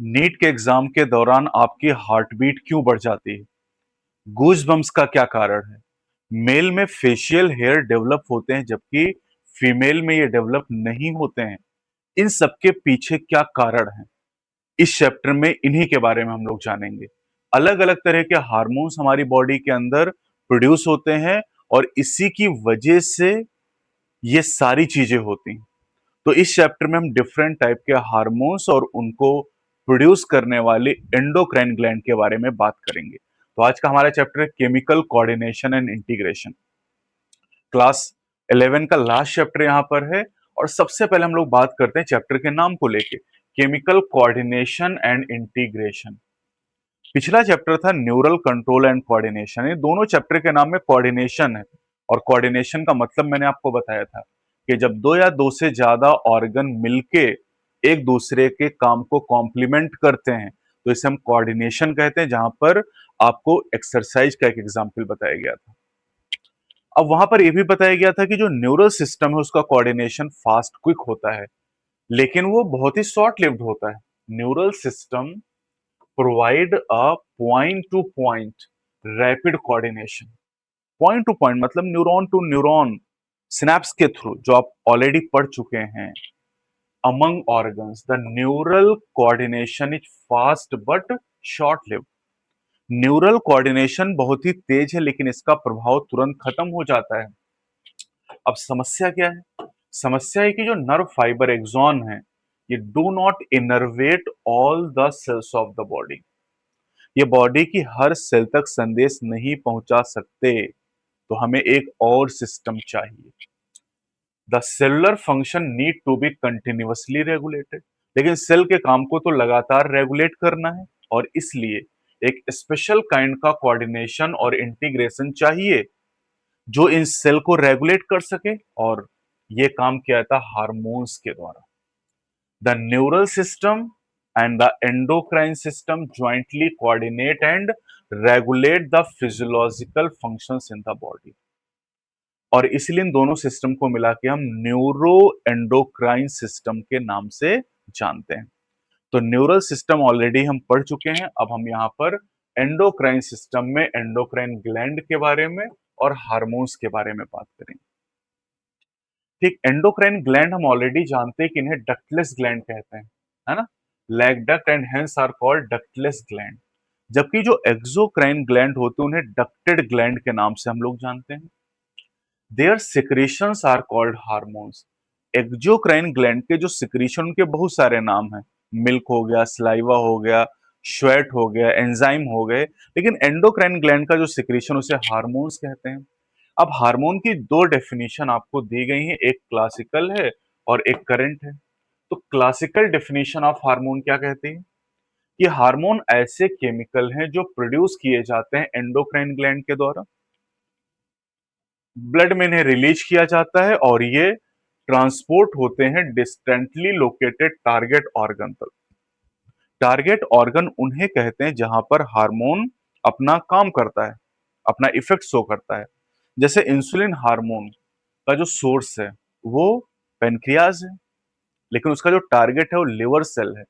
NEET के exam के दौरान आपकी हार्ट बीट क्यों बढ़ जाती है? गूज बम्स का क्या कारण है? मेल में फेशियल हेयर डेवलप होते हैं जबकि फीमेल में ये डेवलप नहीं होते हैं। इन सब के पीछे क्या कारण है? इस चैप्टर में इन्हीं के बारे में हम लोग जानेंगे। अलग अलग तरह के हार्मोन्स हमारी बॉडी के अंदर प्रोड्यूस होते हैं और इसी की वजह से ये सारी चीजें होती हैं। तो इस चैप्टर में हम डिफरेंट टाइप के हार्मोन्स और उनको प्रोड्यूस करने वाले एंडोक्राइन ग्लैंड के बारे में बात करेंगे। तो आज का हमारा चैप्टर है chemical coordination and integration. Class 11 का लास्ट चैप्टर यहाँ पर है और सबसे पहले हम लोग बात करते हैं चैप्टर के नाम को लेके, केमिकल कोऑर्डिनेशन एंड इंटीग्रेशन। पिछला चैप्टर था न्यूरल कंट्रोल एंड कोऑर्डिनेशन। ये दोनों चैप्टर के नाम में कोऑर्डिनेशन है और कोऑर्डिनेशन का मतलब मैंने आपको बताया था कि जब दो या दो से ज्यादा ऑर्गन मिलके एक दूसरे के काम को कॉम्प्लीमेंट करते हैं तो इसे हम कोऑर्डिनेशन कहते हैं। जहां पर आपको एक्सरसाइज का एक एग्जाम्पल बताया गया था। अब वहां पर यह भी बताया गया था कि जो न्यूरल सिस्टम है उसका कोऑर्डिनेशन फास्ट क्विक होता है, लेकिन वो बहुत ही शॉर्ट लिव्ड होता है। Neural system provide a point two point rapid coordination. Point two point मतलब न्यूरॉन टू न्यूरॉन सिनेप्स के थ्रू, जो आप ऑलरेडी पढ़ चुके हैं। Among organs the neural coordination is fast but short lived. Neural coordination बहुत ही तेज है लेकिन इसका प्रभाव तुरंत खत्म हो जाता है। अब समस्या क्या है? समस्या है कि जो नर्व फाइबर एक्सॉन है ये do not innervate all the cells of the body. ये बॉडी की हर सेल तक संदेश नहीं पहुंचा सकते, तो हमें एक और सिस्टम चाहिए। The cellular function need to be continuously regulated. लेकिन सेल के काम को तो लगातार रेगुलेट करना है और इसलिए एक स्पेशल काइंड का कोऑर्डिनेशन और इंटीग्रेशन चाहिए जो इन सेल को रेगुलेट कर सके, और ये काम किया जाता हार्मोन्स के द्वारा। The neural system and the endocrine system jointly coordinate and regulate the physiological functions in the body। और इसलिए इन दोनों सिस्टम को मिला के हम न्यूरो एंडोक्राइन सिस्टम के नाम से जानते हैं। तो न्यूरल सिस्टम ऑलरेडी हम पढ़ चुके हैं। अब हम यहाँ पर एंडोक्राइन सिस्टम में एंडोक्राइन ग्लैंड के बारे में और हार्मोन्स के बारे में बात करेंगे। ठीक, एंडोक्राइन ग्लैंड हम ऑलरेडी जानते हैं कि इन्हें डक्टलेस ग्लैंड कहते हैं, है ना। Lack duct and hence are called ductless gland. जबकि जो एक्सोक्राइन ग्लैंड होते हैं उन्हें डक्टेड ग्लैंड के नाम से हम लोग जानते हैं। Their secretions are called hormones. Exocrine gland के जो सिक्रीशन, उनके बहुत सारे नाम हैं। मिल्क हो गया, सलाइवा हो गया, स्वेट हो गया, एंजाइम हो गए। लेकिन एंडोक्राइन ग्लैंड का जो सिक्रीशन उसे हार्मोन्स कहते हैं। अब हार्मोन की दो डेफिनेशन आपको दी गई हैं, एक क्लासिकल है और एक करंट है। तो क्लासिकल डेफिनेशन ऑफ हार्मोन क्या कहती है? कि हार्मोन ऐसे केमिकल हैं जो प्रोड्यूस किए जाते हैं एंडोक्राइन ग्लैंड के द्वारा, ब्लड में इन्हें रिलीज किया जाता है और ये ट्रांसपोर्ट होते हैं डिस्टेंटली लोकेटेड टारगेट ऑर्गन तक। टारगेट ऑर्गन उन्हें कहते हैं जहां पर हार्मोन अपना काम करता है, अपना इफेक्ट शो करता है। जैसे इंसुलिन हार्मोन का जो सोर्स है वो पेनक्रियाज है, लेकिन उसका जो टारगेट है वो लिवर सेल है।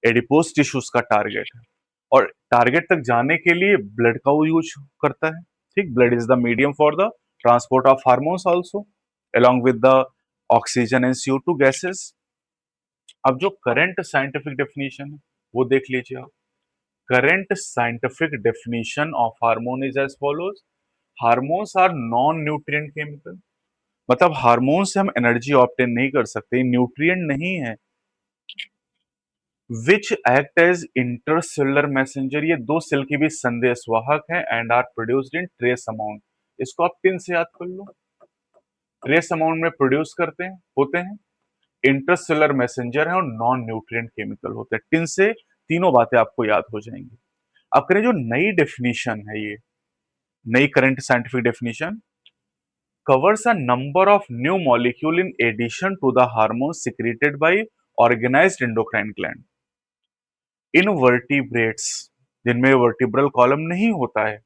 एडिपोज टिश्यूज का टारगेट है और टारगेट तक जाने के लिए ब्लड का वो यूज करता है। ठीक, blood is the medium for the transport of hormones also along with the oxygen and CO2 gases। अब जो करंट साइंटिफिक डेफिनेशन है वो देख लीजिए आप। Current scientific definition of hormone is as follows. Hormones are non nutrient chemical. मतलब hormone से हम एनर्जी ऑब्टेन नहीं कर सकते, न्यूट्रिएंट नहीं है। Which act as intercellular messenger, ये दो सेल के बीच संदेशवाहक है and are produced in trace amount. इसको आप टिन से याद कर लो, ट्रेस अमाउंट में प्रोड्यूस करते हैं, होते हैं। इंटरसेलुलर मैसेंजर है और नॉन न्यूट्रिएंट केमिकल होते हैं। टिन से तीनों बातें आपको याद हो जाएंगी। अब करें जो नई डेफिनेशन है, ये नई current scientific definition covers a number of new molecule in addition to the hormones secreted by organized endocrine gland। In vertebrates जिनमें वर्टिब्रल कॉलम नहीं होता है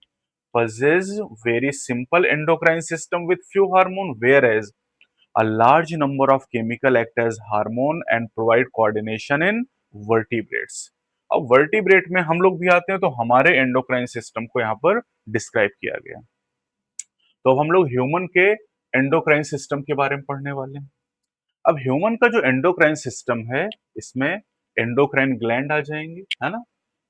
possess very simple endocrine system with few hormone, whereas a large number of chemical act as hormone and provide coordination in vertebrates। अब vertebrate में हम लोग भी आते हैं, तो हमारे एंडोक्राइन सिस्टम को यहाँ पर डिस्क्राइब किया गया। तो अब हम लोग ह्यूमन के एंडोक्राइन सिस्टम के बारे में पढ़ने वाले हैं। अब ह्यूमन का जो एंडोक्राइन सिस्टम है, इसमें एंडोक्राइन ग्लैंड आ जाएंगे, है ना,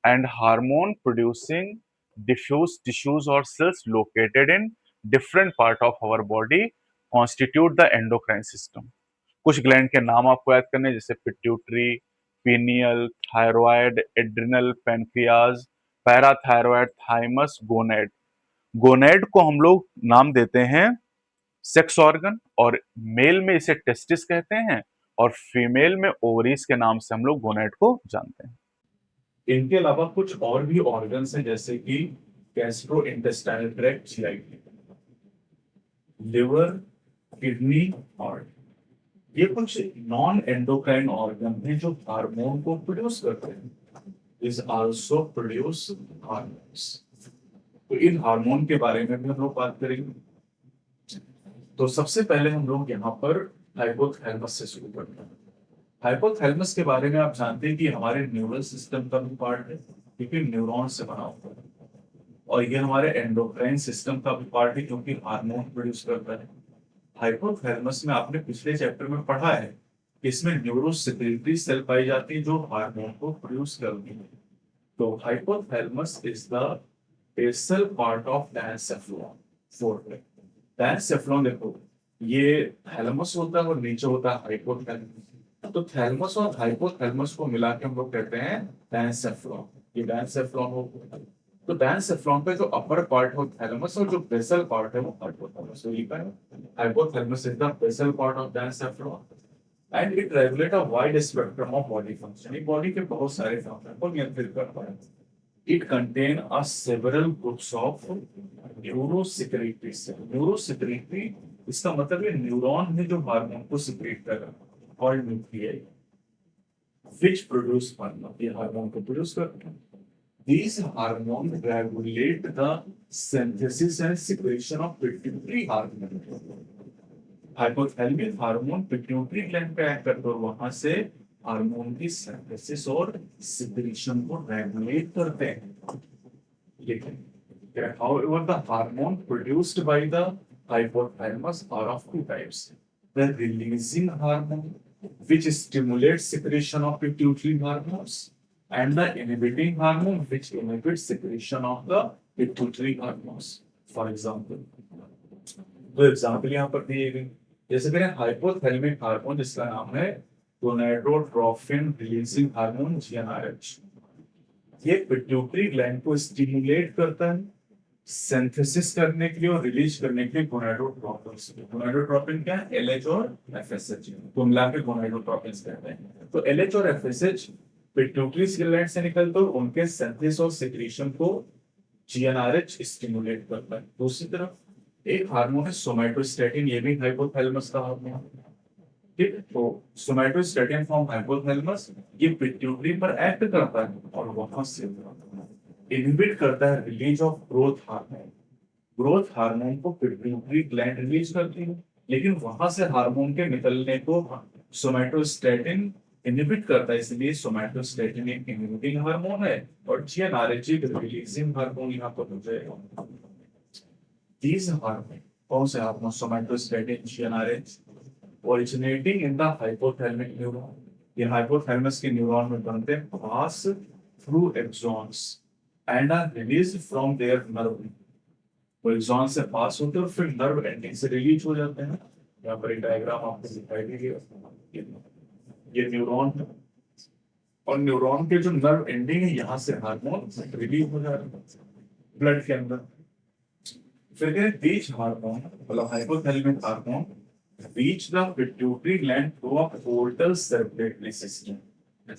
and hormone producing diffuse tissues और cells located in different part of our body constitute the endocrine system. कुछ ग्लैंड के नाम आपको याद करने, जैसे pituitary, pineal, thyroid, adrenal, pancreas, parathyroid, thymus, gonad. Gonad को हम लोग नाम देते हैं सेक्स ऑर्गन, और मेल में इसे टेस्टिस कहते हैं, और फीमेल में ओवरीज के नाम से हम लोग गोनेड को जानते हैं। इनके अलावा कुछ और भी ऑर्गन्स हैं, जैसे कि gastro intestinal tract, GIT, liver, kidney, heart, ये कुछ नॉन एंडोक्राइन ऑर्गन हैं जो हार्मोन को प्रोड्यूस करते हैं। Is also produce hormones. तो इन हार्मोन के बारे में भी हम लोग बात करेंगे। तो सबसे पहले हम लोग यहाँ पर हाइपोथैलेमस से शुरू करते हैं। हाइपोथैलेमस के बारे में आप जानते हैं कि हमारे न्यूरल सिस्टम का भी पार्ट है, क्योंकि न्यूरॉन से बना हुआ है, और ये हमारे एंडोक्राइन सिस्टम का भी पार्ट है, क्योंकि हार्मोन प्रोड्यूस करता है। हाइपोथैलेमस में आपने पिछले चैप्टर में पढ़ा है कि इसमें न्यूरोसेक्रेटरी सेल पाई जाती है जो हार्मोन को प्रोड्यूस करती है। तो hypothalamus is the basal part of diencephalon. Diencephalon देखो, ये थैलेमस होता है और नीचे होता है हाइपोथैलेमस। तो थैलेमस और हाइपोथैलेमस को मिला के हम लोग कहते हैं डायसेफ्लॉन। ये डायसेफ्लॉन होता है। तो डायसेफ्लॉन पे जो अपर पार्ट हो थैलेमस, और जो बेसल पार्ट है वो हाइपोथैलेमस। तो लिखा है hypothalamus is the basal part of diencephalon and it regulate a wide spectrum of body function. ये बॉडी के बहुत सारे फंक्शन को नियंत्रित करता है। It contain a several groups of neurosecretory cell. Neurosecretory इसका मतलब है न्यूरॉन में जो हार्मोन को सिक्रेट कर रहा है, called nuclei, which produce hormone. ये हार्मोन को प्रोड्यूस करते हैं। These hormones regulate the synthesis and secretion of pituitary hormone. Hypothalamic hormone pituitary gland पे एक्ट करते हैं और वहां से हार्मोन की सिंथेसिस और सिक्रीशन को रेगुलेट करते हैं। लेकिन however the hormone produced by the hypothalamus are of two types: the releasing hormone, which stimulates secretion of pituitary hormones, and the inhibiting hormone, which inhibits secretion of the pituitary hormones. For example, दो example यहाँ पर दिए गए, जैसे मैंने hypothalamic hormone जिसका नाम है गोनाडोट्रोपिन रिलीजिंग हार्मोन जीएनआरएच, ये पिट्यूटरी ग्लैंड को स्टिमुलेट करता है सिंथेसिस करने के लिए और रिलीज करने के लिए गोनाडोट्रोपिन। गोनाडोट्रोपिन क्या है? एलएच और एफएसएच को मिला के गोनाडोट्रोपिन कहते हैं। तो एलएच और एफएसएच पिट्यूटरी ग्लैंड से निकलते हैं, उनके सिंथेसिस और सिक्रीशन को जीएनआरएच स्टिमुलेट करता है। दूसरी तरफ एक हार्मोन है सोमैटोस्टैटिन, ये भी हाइपोथैलेमस का हार्मोन है। ठीक है, तो सोमैटोस्टैटिन फ्रॉम हाइपोथैलेमस ये पिट्यूटरी पर एक्ट करता है और वहां से इनहिबिट करता है release of growth hormone. Growth hormone को पिट्यूटरी ग्लैंड रिलीज करती है, लेकिन वहां से हार्मोन के निकलने को सोमैटोस्टैटिन इनहिबिट करता है, इसलिए सोमैटोस्टैटिन एक इनहिबिटिंग हार्मोन है और जीएनआरएच एक रिलीजिंग हार्मोन यहाँ पर हो जाएगा। These hormones, कौन से hormone? Somatostatin, GnRH, originating in the hypothalamic neuron. ये हाइपोथैलेमस के न्यूरॉन में बनते हैं, pass through axons and are released from their nerve. वो एक्सॉन से पास होते हैं और फिर नर्व एंडिंग से रिलीज हो जाते हैं। यहाँ पर एक डायग्राम आपको दिखाई देगी, ये न्यूरॉन है और न्यूरॉन के जो नर्व एंडिंग है यहाँ से हार्मोन रिलीज हो जाते हैं ब्लड के अंदर। फिर these hormone, मतलब hypothalamic hormone, reach the pituitary gland through a portal circulatory system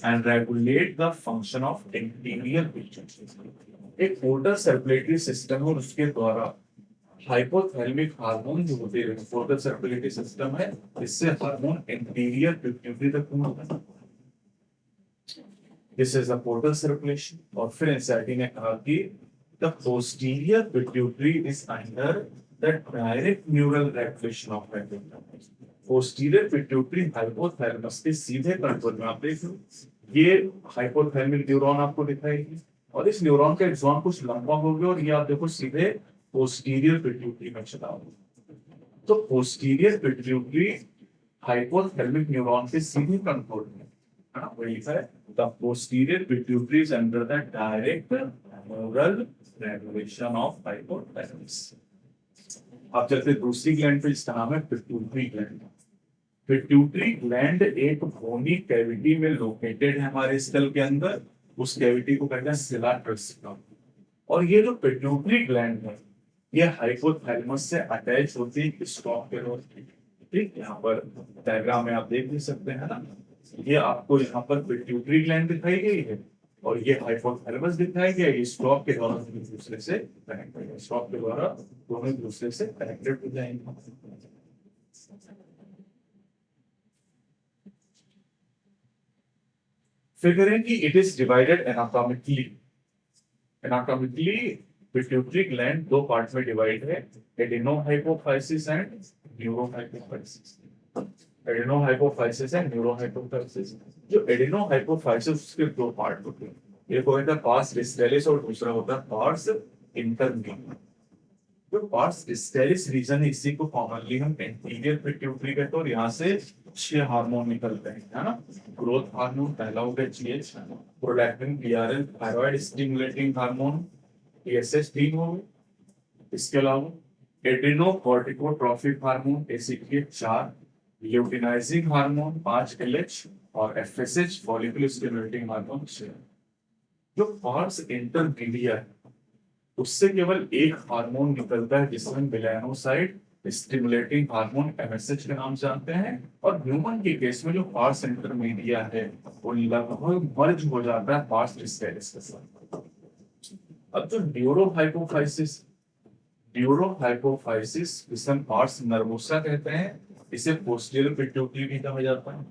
and regulate the function of anterior pituitary. एक पोर्टल सर्कुलेटरी सिस्टम और उसके द्वारा हाइपोथैलेमिक हार्मोन जो होते हैं, पोर्टल सर्कुलेटरी सिस्टम है, इससे हार्मोन एंटीरियर पिट्यूटरी तक पहुंचता है। This is the portal circulation. और फिर एनसीईआरटी ने कहा कि the posterior pituitary is under the direct neural regulation of hypothalamus. Posterior pituitary hypothalamus के सीधे कंट्रोल में, आप देख लो ये हाइपोथैलेमिक न्यूरॉन आपको दिखाएगी और इस न्यूरॉन का एक्सॉन कुछ लंबा हो गया और ये आप देखो सीधे पोस्टीरियर पिट्यूटरी में चला हुआ। तो पोस्टीरियर पिट्यूटरी हाइपोथैलेमिक न्यूरॉन के सीधे कंट्रोल में है ना, वही है the posterior pituitary is under the direct neural regulation of hypothalamus. अब चलते दूसरी ग्लैंड पे, जिसका नाम है पिट्यूटरी ग्लैंड। पिट्यूटरी ग्लैंड एक बोनी कैविटी में लोकेटेड है हमारे स्कल के अंदर, उस कैविटी को कहते हैं सिला ट्रस्टिकम। और ये जो पिट्यूटरी ग्लैंड है ये हाइपोथैलेमस से अटैच होती है स्टॉक के रोड। ठीक, यहाँ पर डायग्राम में आप देख भी सकते हैं ना, ये आपको यहाँ पर पिट्यूटरी ग्लैंड दिखाई गई है और ये हाइपोथैलेमस दिखाई गया, ये स्टॉक के द्वारा एक दूसरे से कनेक्टेड है, स्टॉक के द्वारा दोनों एक दूसरे से कनेक्टेड हो जाएंगे। फिर करें कि it is divided anatomically. Anatomically pituitary gland दो पार्ट में डिवाइड है, adenohypophysis and neurohypophysis. Adenohypophysis and neurohypophysis. जो एडेनोहाइपोफाइसिस उसके दो पार्ट होते हैं, एक होता है पार्स डिस्टैलिस और दूसरा होता है पार्स इंटरमीडियट। जो पार्स डिस्टैलिस रीजन है इसी को कॉमनली हम एंटीरियर पिट्यूटरी कहते हैं और यहाँ से 6 हार्मोन निकलते हैं, है ना। ग्रोथ हार्मोन पहला हो गया GH, prolactin, PRL, thyroid stimulating hormone TSH three हो गए। इसके अलावा adrenocorticotrophic hormone ACT four, luteinising hormone 5 LH और एफएसएच फॉलिकुलर स्टिमुलेटिंग हार्मोन 6। जो पार्स इंटरमीडिया है उससे केवल एक हार्मोन निकलता है जिसे हम मेलानोसाइट स्टिमुलेटिंग हार्मोन एमएसएच के नाम से जानते हैं। और ह्यूमन के केस में जो पार्स इंटरमीडिया है वो लगभग मर्ज हो जाता है पार्स डिस्टैलिस के साथ। अब जो न्यूरोहाइपोफाइसिस जिसे हम पार्स नर्वोसा कहते हैं, इसे पोस्टीरियर पिट्यूटरी भी कहा जाता है।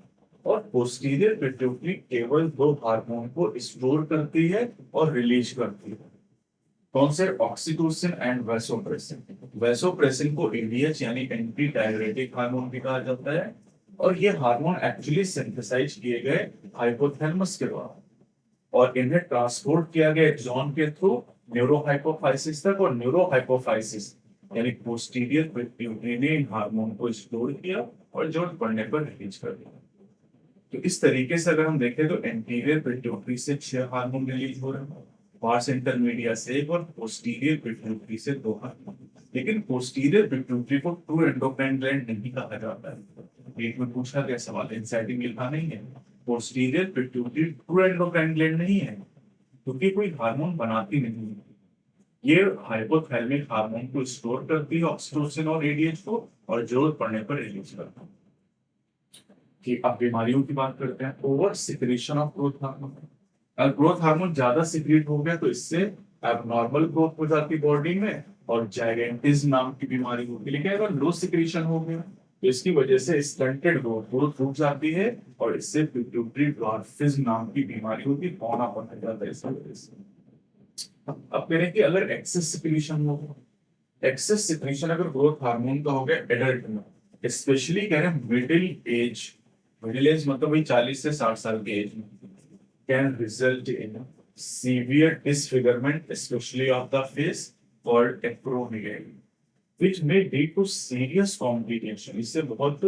और पोस्टीरियर पिट्यूटरी केवल दो हार्मोन को स्टोर करती है और रिलीज करती है। कौन से? Oxytocin and vasopressin. वैसोप्रेसिन को एडीएच यानी एंटी डायरेटिक हार्मोन भी कहा जाता है और ये हार्मोन एक्चुअली सिंथेसाइज किए गए हाइपोथैलेमस के द्वारा और इन्हें ट्रांसपोर्ट किया गया एक्सॉन के थ्रू न्यूरोहाइपोफाइसिस तक। और न्यूरोहाइपोफाइसिस यानी पोस्टीरियर पिट्यूटरी ने इन हार्मोन को स्टोर किया और जरूरत पड़ने पर रिलीज कर दिया। तो इस तरीके से अगर हम देखें तो एंटीरियर पिट्यूटरी से 6 हार्मोन रिलीज हो रहे हैं, पार्स इंटरमीडिया से एक और पोस्टीरियर पिट्यूटरी से 2 हार्मोन। लेकिन पोस्टीरियर पिट्यूटरी को ट्रू एंडोक्राइन ग्लैंड नहीं कहा जाता है। एक में पूछा गया सवाल, एनसीईआरटी में लिखा नहीं है posterior pituitary true endocrine gland नहीं है क्योंकि कोई हार्मोन बनाती नहीं है। ये हाइपोथैलेमिक हार्मोन को स्टोर करती है ऑक्सीटोसिन और एडीएच को और जरूरत पड़ने पर रिलीज करता है। कि अब बीमारियों की बात करते हैं। Over secretion of growth hormone. अगर ग्रोथ हार्मोन ज्यादा सिक्रेट हो गया तो इससे एबनॉर्मल ग्रोथ हो जाती बॉडी में और जायगेंटिज्म नाम की बीमारी होती है। लेकिन अगर लो सिक्रेशन हो गया तो इसकी वजह से स्टंटेड ग्रोथ रुक जाती है और इससे पिट्यूटरी ड्वार्फिज्म नाम की बीमारी होती है, पौना बन जाता है इस वजह से। अब कह रहे हैं कि अगर एक्सेस सिक्रेशन हो, एक्सेस सिक्रेशन अगर ग्रोथ हार्मोन का हो गया एडल्ट में, स्पेशली कह रहे हैं मिडिल एज मतलब वही 40 से 60 साल के एज में, can result in severe disfigurement especially of the face called acromegaly which may lead to serious complication. इससे बहुत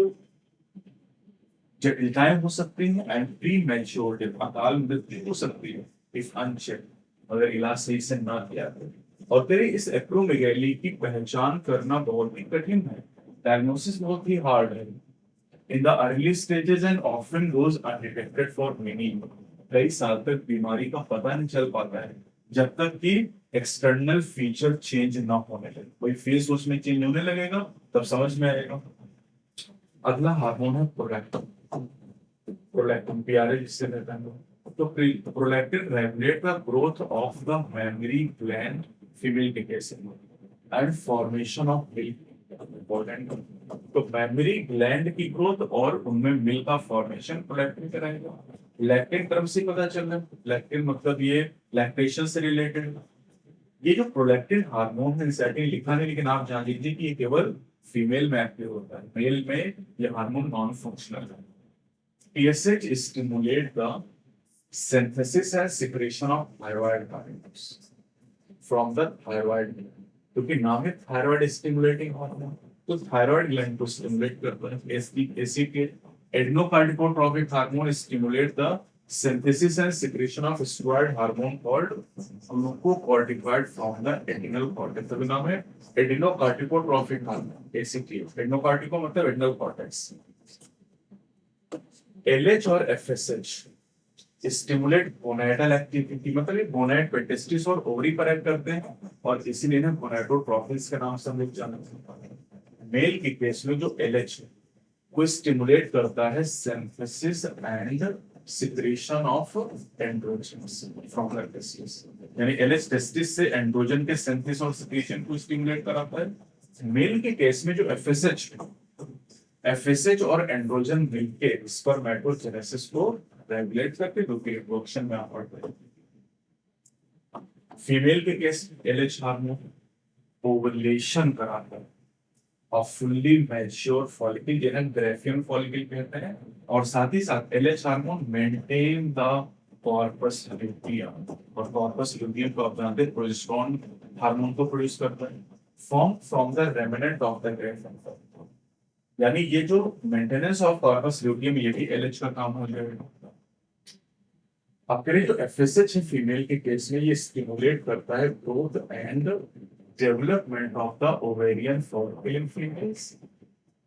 जटिलताएं हो सकती हैं एंड प्रीमैच्योर डेथ, अकाल मृत्यु हो सकती है इफ अनचेक्ड, अगर इलाज सही से ना किया जाए। और तेरे इस एक्रोमेगाली की पहचान करना बहुत ही कठिन है, डायग्नोसिस बहुत ही हार्ड है। In the early stages and often goes undetected for many, कई साल तक बीमारी का पता नहीं चल पाता है जब तक कि एक्सटर्नल फीचर चेंज ना होने लगे। कोई फेस उसमें चेंज होने लगेगा तब समझ में आएगा। अगला हार्मोन है प्रोलैक्टिन। प्रोलैक्टिन पीआरएल जिससे रहता है। तो prolactin regulate the growth of the memory gland female के केस में and formation of milk, important. तो मेमोरी ग्लैंड की ग्रोथ और उनमें मिल्क का फॉर्मेशन प्रोलैक्टिन कराएगा। लैक्टिन टर्म से पता चल रहा है, लैक्टिन मतलब ये लैक्टेशन से रिलेटेड। ये जो प्रोलैक्टिन हार्मोन है एनसीईआरटी लिखा नहीं, लेकिन आप जान लीजिए कि ये केवल फीमेल में एक्टिव होता है, मेल में ये हार्मोन नॉन फंक्शनल है। TSH stimulate the synthesis and secretion of thyroid hormones from the thyroid gland. क्योंकि नाम है थायराइड स्टिमुलेटिंग हार्मोन, तो थायराइड ग्लैंड को स्टिमुलेट करता है। ACT adrenocorticotropic hormone stimulate the synthesis and secretion of steroid hormone called glucocorticoid from the adrenal cortex। तो नाम है एडिनोकार्टिकोट्रोपिक हार्मोन एसीटी। एडिनोकार्टिको मतलब एड्रिनल कॉर्टेक्स। एलएच और एफएसएच स्टिमुलेट गोनाडल एक्टिविटी, मतलब ये गोनाड पे टेस्टिस और ओवरी पर एक्ट करते हैं और इसीलिए इन्हें गोनाडोट्रोपिन्स के नाम से हम लोग जानते हैं। मेल के केस में जो एलएच है को स्टिमुलेट करता है synthesis and secretion of androgens from the testis, यानी एलएच टेस्टिस से एंड्रोजन के सिंथेसिस और सिक्रेशन को स्टिमुलेट कराता है। मेल के केस में जो एफएसएच और एंड्रोजन मिलके स्पर्मेटोजेनेसिस को रेगुलेट करके रिप्रोडक्शन में पड़ता है। फीमेल के केस एलएच हार्मोन ओवुलेशन कराता है और फुल्ली मैच्योर फॉलिकल जिन्हें ग्रेफियन फॉलिकल कहते हैं, और साथ ही साथ LH hormone maintain the corpus luteum, और कॉर्पस ल्यूटियम को आप जानते हैं प्रोजेस्टेरोन हार्मोन को प्रोड्यूस करता है from the remnant of the Graafian. यानी ये जो मेंटेनेंस ऑफ कॉर्पस ल्यूटियम ये भी एलएच का काम हो जाएगा। अब करें जो एफएसएच है फीमेल के केस में ये स्टिमुलेट करता है growth and development of the ovarian follicle in females.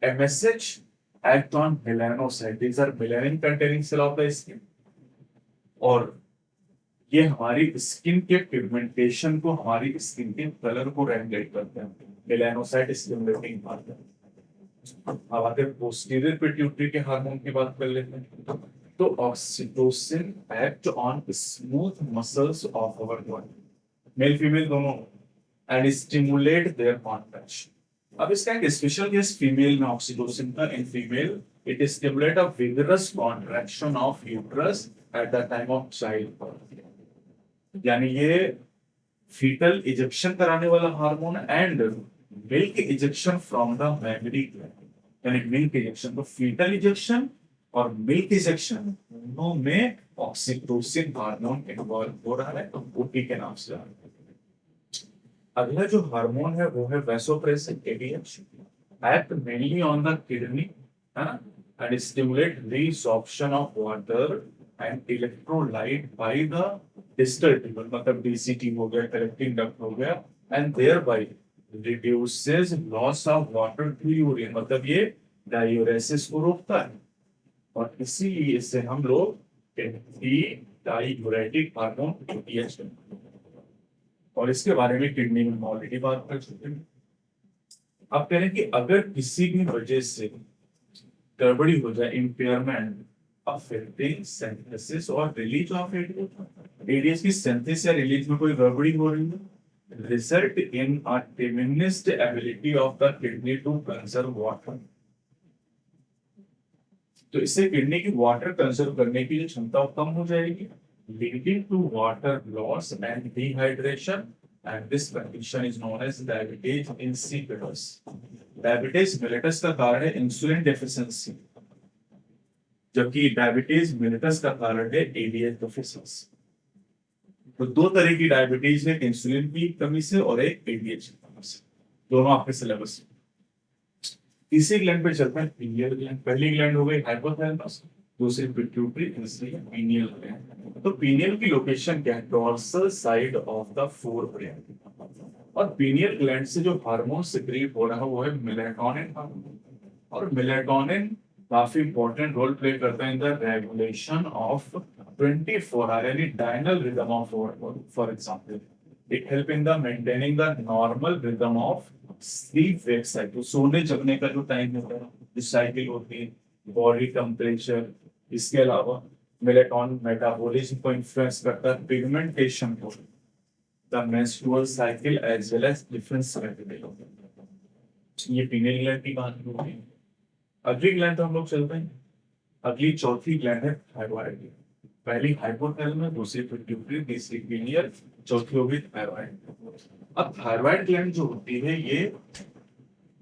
MSH act on melanocyte, these are melanin containing cell of the skin, और ये हमारी स्किन के पिगमेंटेशन को, हमारी स्किन के कलर को रेगुलेट करते हैं। Melanocyte stimulating hormone. अब आते हैं पोस्टीरियर पिट्यूटरी के हार्मोन की बात कर लेते हैं। तो oxytocin act on smooth muscles of our body, male female दोनों, एंड स्टिमुलेट देयर कॉन्ट्रैक्शन। अब इसका एक स्पेशल केस फीमेल में ऑक्सीटोसिन का, in female it stimulate a vigorous contraction of uterus at the time of child birth. यानी ये fetal ejection कराने वाला hormone and milk ejection from the mammary gland, यानी मिल्क इजेक्शन, तो fetal ejection और milk ejection दोनों में oxytocin hormone involve हो रहा है, तो ओटी के नाम से जानते हैं। अगला जो हार्मोन है वो है vasopressin ADH, act mainly on the kidney, है ना, and stimulate resorption of water and electrolyte by the distal tubule, मतलब डीसीटी हो गया, कलेक्टिंग डक्ट हो गया, and thereby reduces loss of water to urine, मतलब ये डायूरेसिस को रोकता है, और इसी से हम लोग एंटी डायूरेटिक हार्मोन एडीएच, और इसके बारे में किडनी में ऑलरेडी बात कर चुके हैं। अब कह रहे हैं कि अगर किसी भी वजह से गड़बड़ी हो जाए, इम्पेयरमेंट अफेक्टिंग सिंथेसिस और रिलीज ऑफ एडीएच की सिंथेसिस या रिलीज में कोई गड़बड़ी हो रही है, result in a diminished ability of the kidney to conserve water, तो इससे किडनी की वाटर कंजर्व करने की जो क्षमता कम हो जाएगी, leading to water loss and dehydration, and this condition is known as diabetes insipidus। diabetes mellitus का कारण है इंसुलिन डेफिशिएंसी, जबकि डायबिटीज मेलिटस का कारण है एडीएच डेफिशिएंसी। तो दो तरह की डायबिटीज है, इंसुलिन की कमी से और एक एडीएच की कमी से, दोनों आपके सिलेबस में। तीसरी ग्लैंड पे चलते हैं, पीनियल ग्लैंड। पहली ग्लैंड हो गई हाइपोथैलेमस, दूसरी पिट्यूटरी, तीसरी पीनियल ग्लैंड। तो पीनियल की लोकेशन क्या है? Dorsal side of the forebrain, और पीनियल ग्लैंड से जो हार्मोन सिक्रीट हो रहा है वो है मेलाटोनिन हार्मोन, और मेलाटोनिन काफी इंपॉर्टेंट रोल प्ले करता है in the regulation of 24 hour यानी diurnal rhythm of for example it help in the maintaining the normal rhythm of sleep wake cycle, सोने जगने का जो टाइम होता है, इस साइकिल होती है, बॉडी टेम्परेचर। इसके अलावा मेलेटोनिन मेटाबॉलिज्म को इन्फ्लुएंस करता है, पिगमेंटेशन को, the menstrual cycle as well as difference ये पीनियल ग्लैंड की बात हो गई। अगली ग्लैंड तो हम लोग चलते हैं, अगली चौथी ग्लैंड है थायराइड। पहली हाइपोथैलेमस, दूसरी पिट्यूटरी, तीसरी पीनियल, चौथी होगी थायराइड। अब थायराइड ग्लैंड जो होती है ये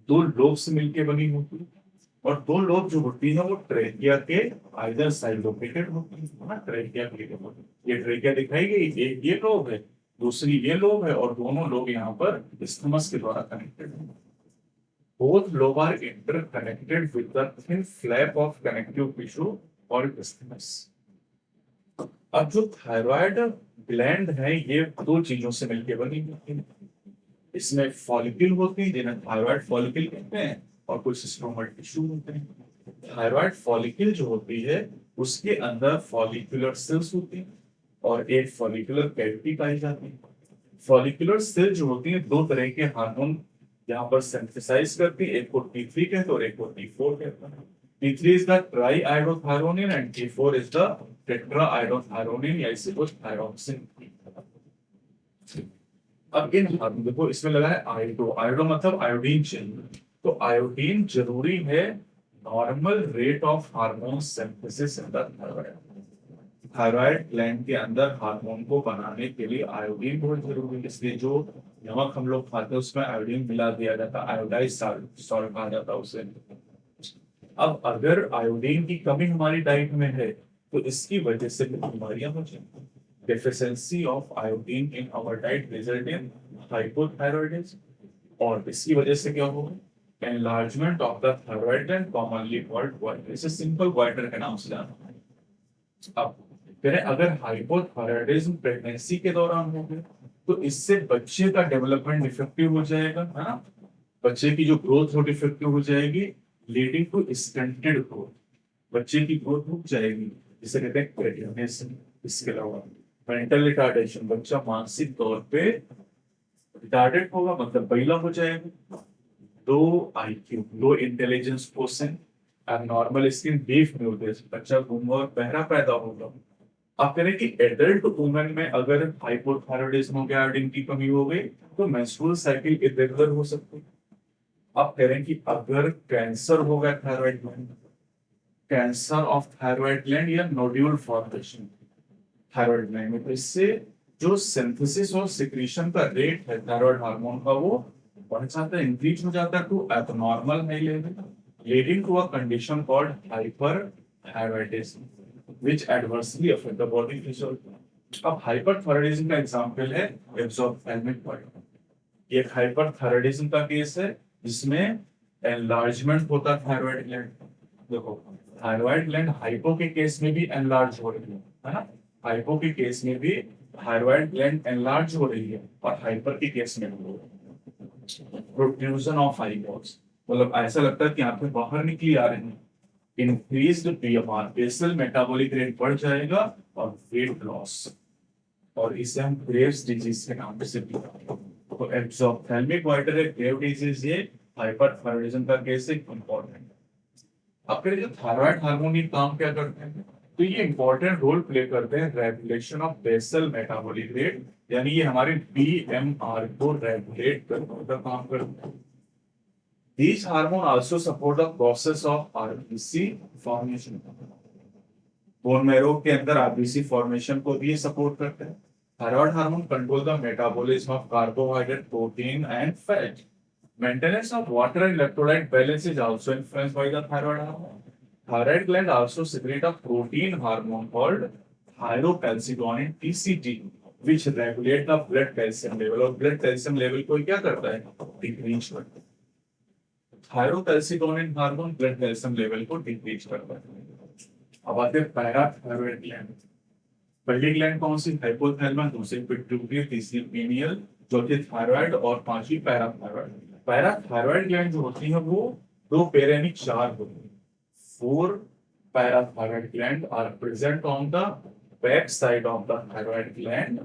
दो लोब से मिलकर बनी होती है, और दो लोब जो होती है वो ट्रेकिया के आइदर साइड लोकेटेड होती है ना, ट्रेकिया के ये ट्रेकिया दिखाई गई, एक ये लोब है, दूसरी ये लोब है, और दोनों लोग यहाँ पर इस्थमस के द्वारा कनेक्टेड हैं। Both lobe are interconnected with the thin flap of connective tissue और isthmus। अब जो थायराइड ग्लैंड है ये दो चीजों से मिलकर बनी होती है। इसमें फॉलिकल होते हैं जिन्हें थायराइड फॉलिकल कहते हैं, और कुछ स्ट्रोमल टिश्यू होते हैं। थायराइड फॉलिकल जो होती है उसके अंदर फॉलिकुलर सेल्स होती हैं और एक फॉलिकुलर कैविटी पाई जाती है। फॉलिकुलर सेल जो होती है दो तरह के हार्मोन यहाँ पर सिंथेसाइज करती है, एक को T3 कहते हैं और एक को T4 कहते हैं। T3 is the triiodothyronine and T4 is the tetraiodothyronine या इसे कुछ थायरोक्सिन। अब इन देखो इसमें लगा है आयोडो, आयोडो मतलब आयोडीन चाहिए, तो आयोडीन जरूरी है normal rate of hormone synthesis in the thyroid. Thyroid gland के अंदर हार्मोन को बनाने के लिए आयोडीन बहुत जरूरी है, इसलिए जो नमक हम लोग खाते हैं उसमें आयोडीन मिला दिया जाता है, आयोडाइज सॉल्ट कहा जाता है उसे। अब अगर आयोडीन की कमी हमारी डाइट में है तो इसकी वजह से बीमारियां हो जाएंगी। Deficiency of iodine in our diet result in hypothyroidism, और इसकी वजह से क्या होगा, enlargement of the thyroid gland commonly called goitre, इसे सिंपल गोइटर के नाम से जाना है। अब फिर अगर हाइपोथायराइडिज्म प्रेगनेंसी के दौरान हो गया तो इससे बच्चे का डेवलपमेंट इफेक्टिव हो जाएगा, है ना, बच्चे की जो ग्रोथ हो डिफेक्टिव हो जाएगी, लीडिंग टू स्टंटेड ग्रोथ, बच्चे की ग्रोथ रुक जाएगी, जिसे कहते हैं क्रेटिनेशन। इसके अलावा मेंटल रिटार्डेशन, बच्चा मानसिक तौर पे रिटार्डेड होगा, मतलब बहिला हो जाएगा। Low IQ, low intelligence quotient, abnormal skin, deaf mutation, बच्चा गुंगा और बहरा पैदा होगा। आप कह रहे हैं कि एडल्ट वुमेन में अगर हाइपोथायराइडिज्म हो गया, आयोडीन की कमी हो गई, तो मेंस्ट्रुअल साइकिल इरेगुलर हो सकती है। आप कह रहे हैं कि अगर कैंसर हो गया thyroid gland, cancer of thyroid gland या नोड्यूल फॉर्मेशन थायराइड ग्लैंड में, तो इससे जो सिंथेसिस और सिक्रीशन का रेट है थायराइड हार्मोन का वो बढ़ जाता है, इंक्रीज हो जाता है to abnormal high level, leading to a condition called hyperthyroidism which adversely affect the body physiology। अब हाइपरथायराइडिज्म का एग्जांपल है एब्जॉर्प्थेल्मिक बर्डन। ये एक हाइपरथायराइडिज्म का केस है जिसमें एनलार्जमेंट होता है थायराइड ग्लैंड। देखो थायराइड ग्लैंड हाइपो के केस में भी एनलार्ज हो रही है ना, हाइपो के केस में भी थायराइड ग्लैंड एनलार्ज हो रही है और हाइपर के केस में हो रही है। प्रोट्रूजन ऑफ आईबॉल्स, मतलब ऐसा लगता है कि आंखें बाहर निकली आ रही हैं। Increased BMR, basal metabolic rate बढ़ जाएगा और वेट लॉस, और इसे हम ग्रेव्स डिजीज के नाम से भी जानते हैं। तो एब्जॉर्प्थेल्मिक गोइटर एक ग्रेव डिजीज, ये हाइपरथायराइडिज्म का केस एक इंपॉर्टेंट। अब फिर जो थायराइड हार्मोन ये काम क्या करते हैं, तो ये इंपॉर्टेंट रोल प्ले करते हैं regulation of basal metabolic rate, यानी ये हमारे बीएमआर को रेगुलेट करने का काम करते हैं। These hormones also support the process of RBC formation। Bone marrow के अंदर आरबीसी फॉर्मेशन को भी सपोर्ट करते हैं। Thyroid hormone control the metabolism of carbohydrate, protein and fat. Maintenance of water and electrolyte balance is also influenced by the thyroid hormone. Thyroid gland also secrete a protein hormone called thyrocalcitonin TCT, which regulate the blood calcium level, और blood calcium level को क्या करता है, decrease करता है। Thyrocalcitonin hormone blood calcium level को decrease करता है। अब आते हैं पैराथायरॉइड ग्लैंड। पहली ग्लैंड कौन सी, हाइपोथैलेमस, दूसरी पिट्यूटरी, तीसरी पीनियल, चौथी थायराइड और पांचवी पैराथायरॉइड। पैराथायरॉइड ग्लैंड जो होती है वो दो पेयर यानी चार होती है। 4 parathyroid gland are present on the back side of the thyroid gland,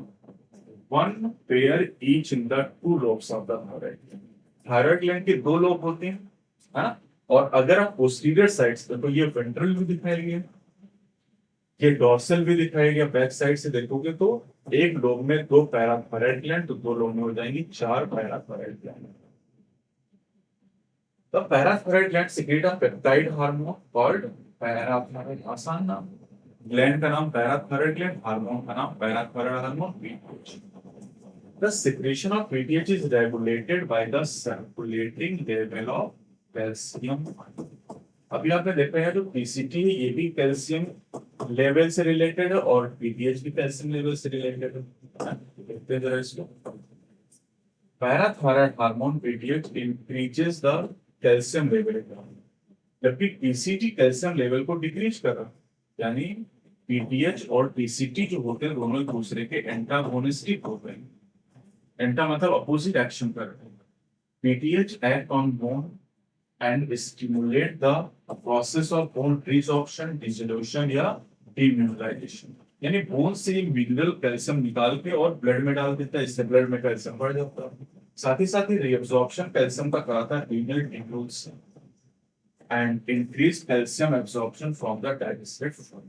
one pair each in the two lobes of the thyroid gland। Thyroid gland के दो लोब होते हैं, है ना, और अगर आप पोस्टीरियर साइड से, तो ये वेंट्रल भी दिखाया गया, ये डॉर्सल भी दिखाया गया, बैक साइड से देखोगे तो एक लोब में दो पैराथायरॉइड ग्लैंड, तो दो लोब में हो जाएंगी 4 parathyroid gland. The parathyroid gland secrete a peptide hormone called parathyroid, आसान नाम, ग्लैंड का नाम पैराथायरॉइड ग्लैंड, हार्मोन का नाम parathyroid hormone PTH। The secretion of PTH is regulated by the circulating level of calcium। अभी आपने देखा है जो पीसीटी है ये भी कैल्शियम लेवल से रिलेटेड है और पीटीएच भी कैल्शियम लेवल से रिलेटेड है। देखते हैं जरा इसको। Parathyroid hormone PTH increases the calcium level, जबकि पीसीटी कैल्शियम लेवल को डिक्रीज कर रहा है। यानी पीटीएच और पीसीटी जो होते हैं दोनों एक दूसरे के एंटागोनिस्टिक होते हैं। एंटा मतलब अपोजिट एक्शन कर रहे हैं। PTH act on bone and stimulate the process of bone resorption, dissolution या demineralization। यानी बोन से मिनरल कैल्शियम निकाल के और ब्लड में डाल देता है, इससे ब्लड में कैल्शियम बढ़ जाता है। साथ ही रीअब्सॉर्प्शन कैल्शियम का कराता है renal tubules and increase calcium absorption from the digested food.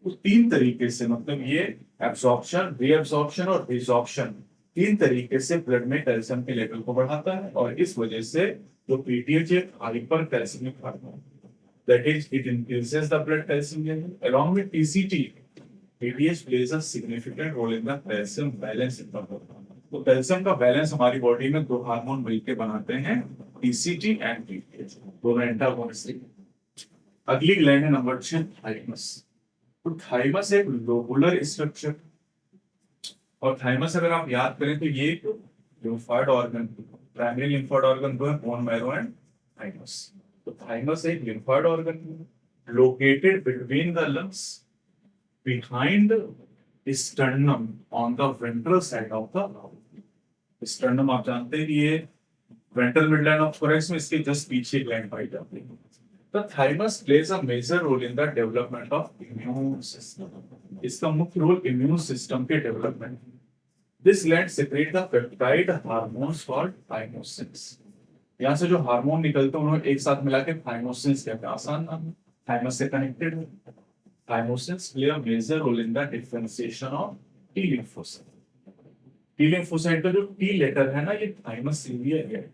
तो तीन तरीके से, मतलब ये एब्सॉर्प्शन, रीअब्सॉर्प्शन और रिसॉर्प्शन, तीन तरीके से ब्लड में कैल्शियम के लेवल को बढ़ाता है। और इस वजह से जो पीटीएच एक hyper calcemic hormone, that is it increases the blood calcium level along with PCT. PTH plays a significant role in the calcium balance in the body. तो कैल्शियम का बैलेंस हमारी बॉडी में दो हार्मोन मिलकर बनाते हैं, PCT and PTH, दोनों antagonistic. अगली ग्लैंड है नंबर 6 थाइमस। तो थाइमस एक लोबुलर स्ट्रक्चर, और थाइमस अगर आप याद करें तो ये lymphoid organ, primary lymphoid organ दो है, बोन मैरो एंड थाइमस। तो थाइमस एक lymphoid organ located between the lungs behind sternum on the ventral side of the sternum. आप जानते हैं कि ये वेंट्रल मिडलाइन ऑफ थोरैक्स में इसके जस्ट पीछे ग्लैंड पाई जाती है। The thymus plays a major role in the development of immune system. इसका मुख्य रोल इम्यून सिस्टम के development. This gland secrete the peptide hormones called thymosin। यहाँ से जो हार्मोन निकलते हैं उन्हें एक साथ मिला के thymosin कहते हैं। आसान नाम है, thymus से कनेक्टेड है। Thymosin play a major role in the differentiation of T lymphocyte। T lymphocyte का जो T लेटर है ना, ये thymus cilia है,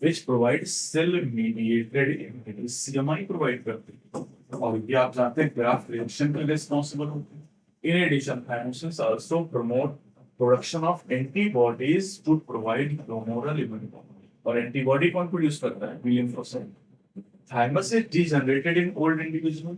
which provides cell mediated immunity, CMI provide करती है। और ये आप जानते हैं ग्राफ्ट रिएक्शन के लिए रिस्पांसिबल होते हैं। In addition, thymosin also promote production of antibodies to provide humoral immunity। और एंटीबॉडी कौन प्रोड्यूस करता है? lymphocyte। Thymus is degenerated in old individual,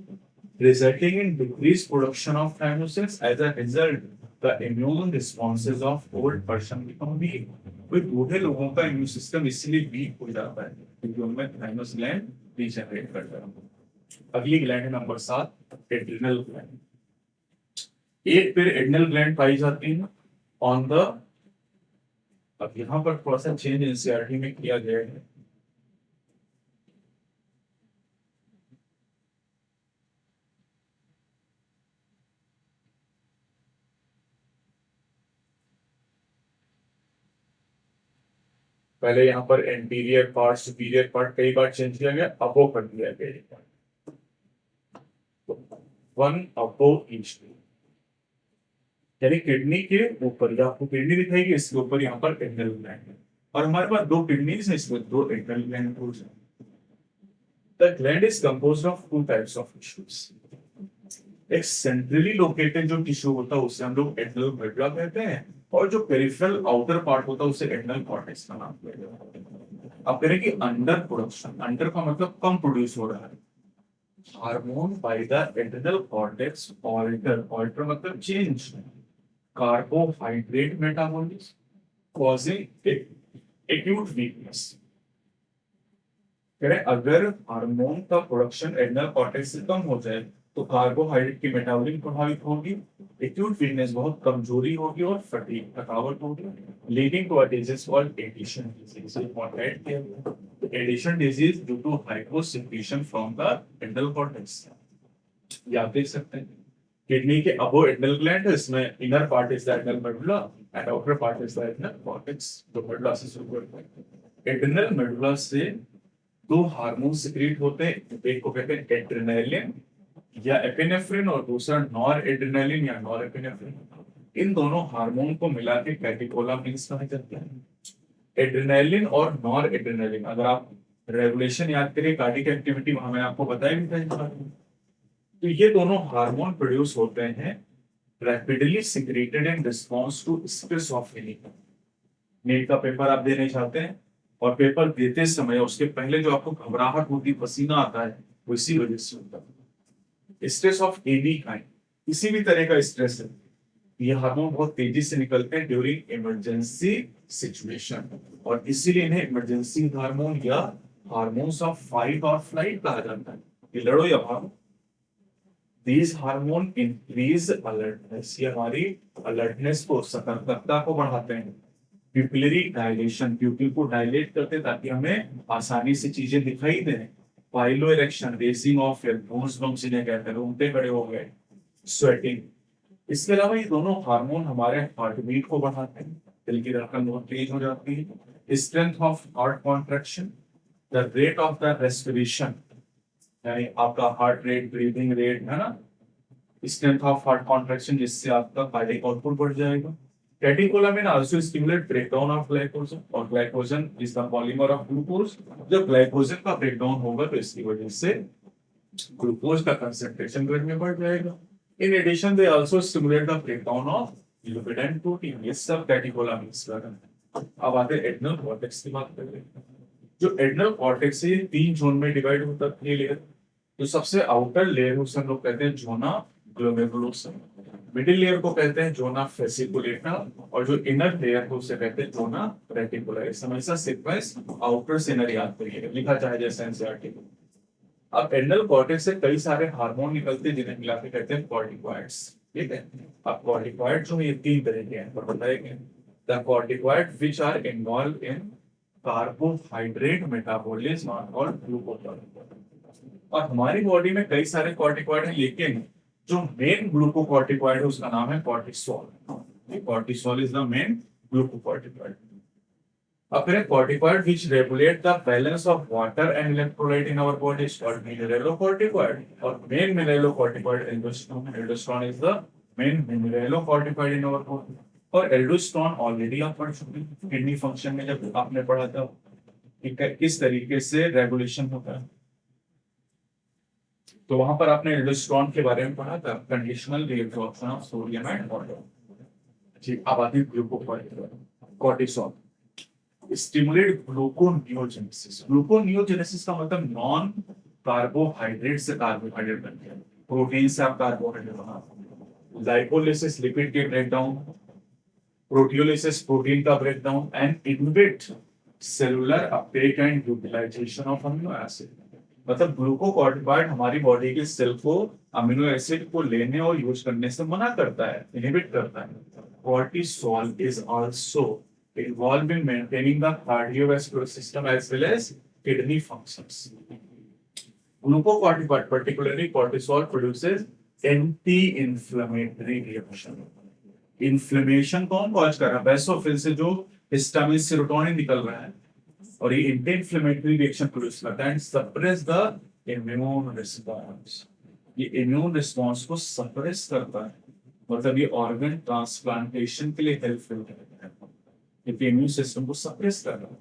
resulting in decreased production of thymosin। As a result, the immune responses of old person become weak। कोई बूढ़े लोगों का immune system इसलिए week हो जाता है क्योंकि उनमें थाइमस ग्लैंड डिजेनरेट करता है। अगली ग्लैंड है नंबर 7 एड्रिनल ग्लैंड। एक फिर एड्रिनल ग्लैंड पाई जाती है ऑन द, अब यहाँ पर थोड़ा सा चेंज एनसीईआरटी में किया गया है। पहले यहाँ पर एंटीरियर पार्ट, सुपीरियर पार्ट कई बार चेंज किया गया, अबो कर दिया गया, वन अबो ईच। यानी किडनी के ऊपर, या आपको किडनी दिखाएगी, इसके ऊपर यहाँ पर एड्रिनल ग्लैंड है। और हमारे पास दो किडनीज है, इसमें दो एड्रिनल ग्लैंड है। The gland is composed of two types of tissues. एक सेंट्रली लोकेटेड जो टिश्यू होता है उसे हम लोग एड्रिनल मेडुला कहते हैं, और जो पेरिफेरल आउटर पार्ट होता है उसे एड्रिनल कॉर्टेक्स का नाम दिया जाता है। अब करें कि अंडर प्रोडक्शन, अंडर का मतलब कम प्रोड्यूस हो रहा है hormone by the adrenal cortex alter, alter मतलब change carbohydrate metabolism causing acute weakness. करें अगर हार्मोन का प्रोडक्शन एड्रिनल कॉर्टेक्स से कम हो जाए तो कार्बोहाइड्रेट की मेटाबॉलिज्म प्रभावित होगी, एक्यूट वीकनेस बहुत कमजोरी होगी और फटीग थकावट होगी, leading to a disease called Addison disease. Addison disease due to hyposecretion from the adrenal cortex. ये आप देख सकते हैं किडनी के अबो एड्रिनल ग्लैंड है, इसमें inner part is the adrenal medulla and outer part is the adrenal cortex. तो medulla से शुरू करते हैं। एड्रिनल मेडुला से दो हार्मोन सिक्रीट होते हैं, एक को कहते हैं एड्रेनालिन या एपिनेफ्रिन और दूसरा नॉर एड्रेनालिन या नॉर एपिनेफ्रिन। इन दोनों हार्मोन को मिला के कैटेकोलामिन्स कहा जाता है। एड्रेनालिन और नॉर एड्रेनालिन, अगर आप रेगुलेशन याद करें कार्डियक एक्टिविटी, वहां मैंने आपको बताया भी था। तो ये दोनों हार्मोन प्रोड्यूस होते हैं rapidly secreted in response to stress of healing. NEET का पेपर आप देने चाहते हैं और पेपर देते समय उसके पहले जो आपको घबराहट होती, पसीना आता है, वो इसी वजह से होता है। स्ट्रेस ऑफ एनी काइंड, किसी भी तरह का स्ट्रेस है, ये हार्मोन बहुत तेजी से निकलते हैं ड्यूरिंग इमरजेंसी सिचुएशन, और इसीलिए इन्हें इमरजेंसी हार्मोन या हार्मोन्स ऑफ फाइट और फ्लाइट कहा जाता है, कि लड़ो या भागो। These हार्मोन इंक्रीज अलर्टनेस, ये हमारी अलर्टनेस को, सतर्कता को बढ़ाते हैं। प्यूपिलरी डायलेशन, प्यूपिल को डायलेट करते हैं ताकि हमें आसानी से चीजें दिखाई दें। Pilo erection, racing of air, goosebumps इन्हें कहते हैं, रोंगटे खड़े हो गए। स्वेटिंग, इसके अलावा ये दोनों हार्मोन हमारे हार्ट बीट को बढ़ाते हैं, दिल की धड़कन बहुत तेज हो जाती है। Strength of heart contraction, the rate of the respiration, यानी आपका हार्ट रेट, ब्रीदिंग रेट है ना, स्ट्रेंथ ऑफ हार्ट कॉन्ट्रैक्शन, जिससे आपका कार्डियक आउटपुट बढ़ जाएगा। Catecholamine also stimulate breakdown of glycogen, और glycogen is the polymer of glucose. जब ग्लाइकोजन का ब्रेकडाउन होगा तो इसकी वजह से ग्लूकोज का कंसंट्रेशन ब्लड में बढ़ जाएगा। In addition they also stimulate the breakdown of lipid and protein, ये सब कैटेकोलामिन्स का है। अब आते हैं एड्रेनल कॉर्टेक्स की बात करें। जो एड्रेनल कॉर्टेक्स है, तीन जोन में डिवाइड होता है ये लेयर। जो सबसे आउटर लेयर है उसे हम लोग कहते हैं जोना ग्लोमेरुलोसा, मिडिल लेयर को कहते हैं जोना फेसिकुलेटा, और जो इनर लेयर है उसे कहते हैं जोना रेटिकुलर। हमेशा सीक्वेंस आउटर से इनर याद करिए, लिखा चाहे जैसे एनसीईआरटी। अब एड्रेनल कॉर्टेक्स से कई सारे हार्मोन निकलते हैं जिन्हें मिला के कहते हैं कॉर्टिकॉइड्स, ठीक है। अब कॉर्टिकॉइड जो ये तीन तरह के हैं, पर बताएंगे the corticoid which are involve in carbohydrate metabolism और ग्लूकोकॉर्टिकॉइड। और हमारी बॉडी में कई सारे कॉर्टिकॉइड हैं, लेकिन जो मेन ग्लूकोकॉर्टिकॉइड है उसका नाम है cortisol. Cortisol is the main glucocorticoid. अब फिर corticoid which regulate the balance of water and electrolyte in our body is called mineralocorticoid, और main mineralocorticoid aldosterone. Aldosterone is the main mineralocorticoid in our body. और aldosterone already आप पढ़ चुके हैं kidney function में, जब आपने पढ़ा था कि किस तरीके से रेगुलेशन होता है, तो वहां पर आपने एल्डोस्टेरोन के बारे में पढ़ा था, conditional reabsorption of sodium and water. ठीक, अब आती है glucocorticoid. Cortisol stimulate gluconeogenesis. Gluconeogenesis का मतलब नॉन कार्बोहाइड्रेट से कार्बोहाइड्रेट बनते हैं, प्रोटीन से आप कार्बोहाइड्रेट बनाते हैं। लाइपोलिसिस लिपिड के ब्रेकडाउन, प्रोटियोलिसिस प्रोटीन का breakdown, and inhibit cellular uptake and utilisation of amino acid. मतलब ग्लूकोकॉर्टिकॉइड हमारी बॉडी के सेल को अमीनो एसिड को लेने और यूज करने से मना करता है, इनहिबिट करता है। Cortisol is also involved in maintaining the cardiovascular system as well as kidney functions. Glucocorticoid, particularly cortisol, produces anti-inflammatory reaction. Inflammation कौन कॉज कर रहा है? बेसोफिल से जो हिस्टामिन सेरोटोनिन निकल रहा है, और ये एंटी-इंफ्लेमेटरी रिएक्शन प्रोड्यूस करता है and suppress the immune response. ये इम्यून रिस्पांस को सप्रेस करता है, मतलब ये ऑर्गन ट्रांसप्लांटेशन के लिए हेल्पफुल है, इम्यून सिस्टम को सप्रेस कर रहा है।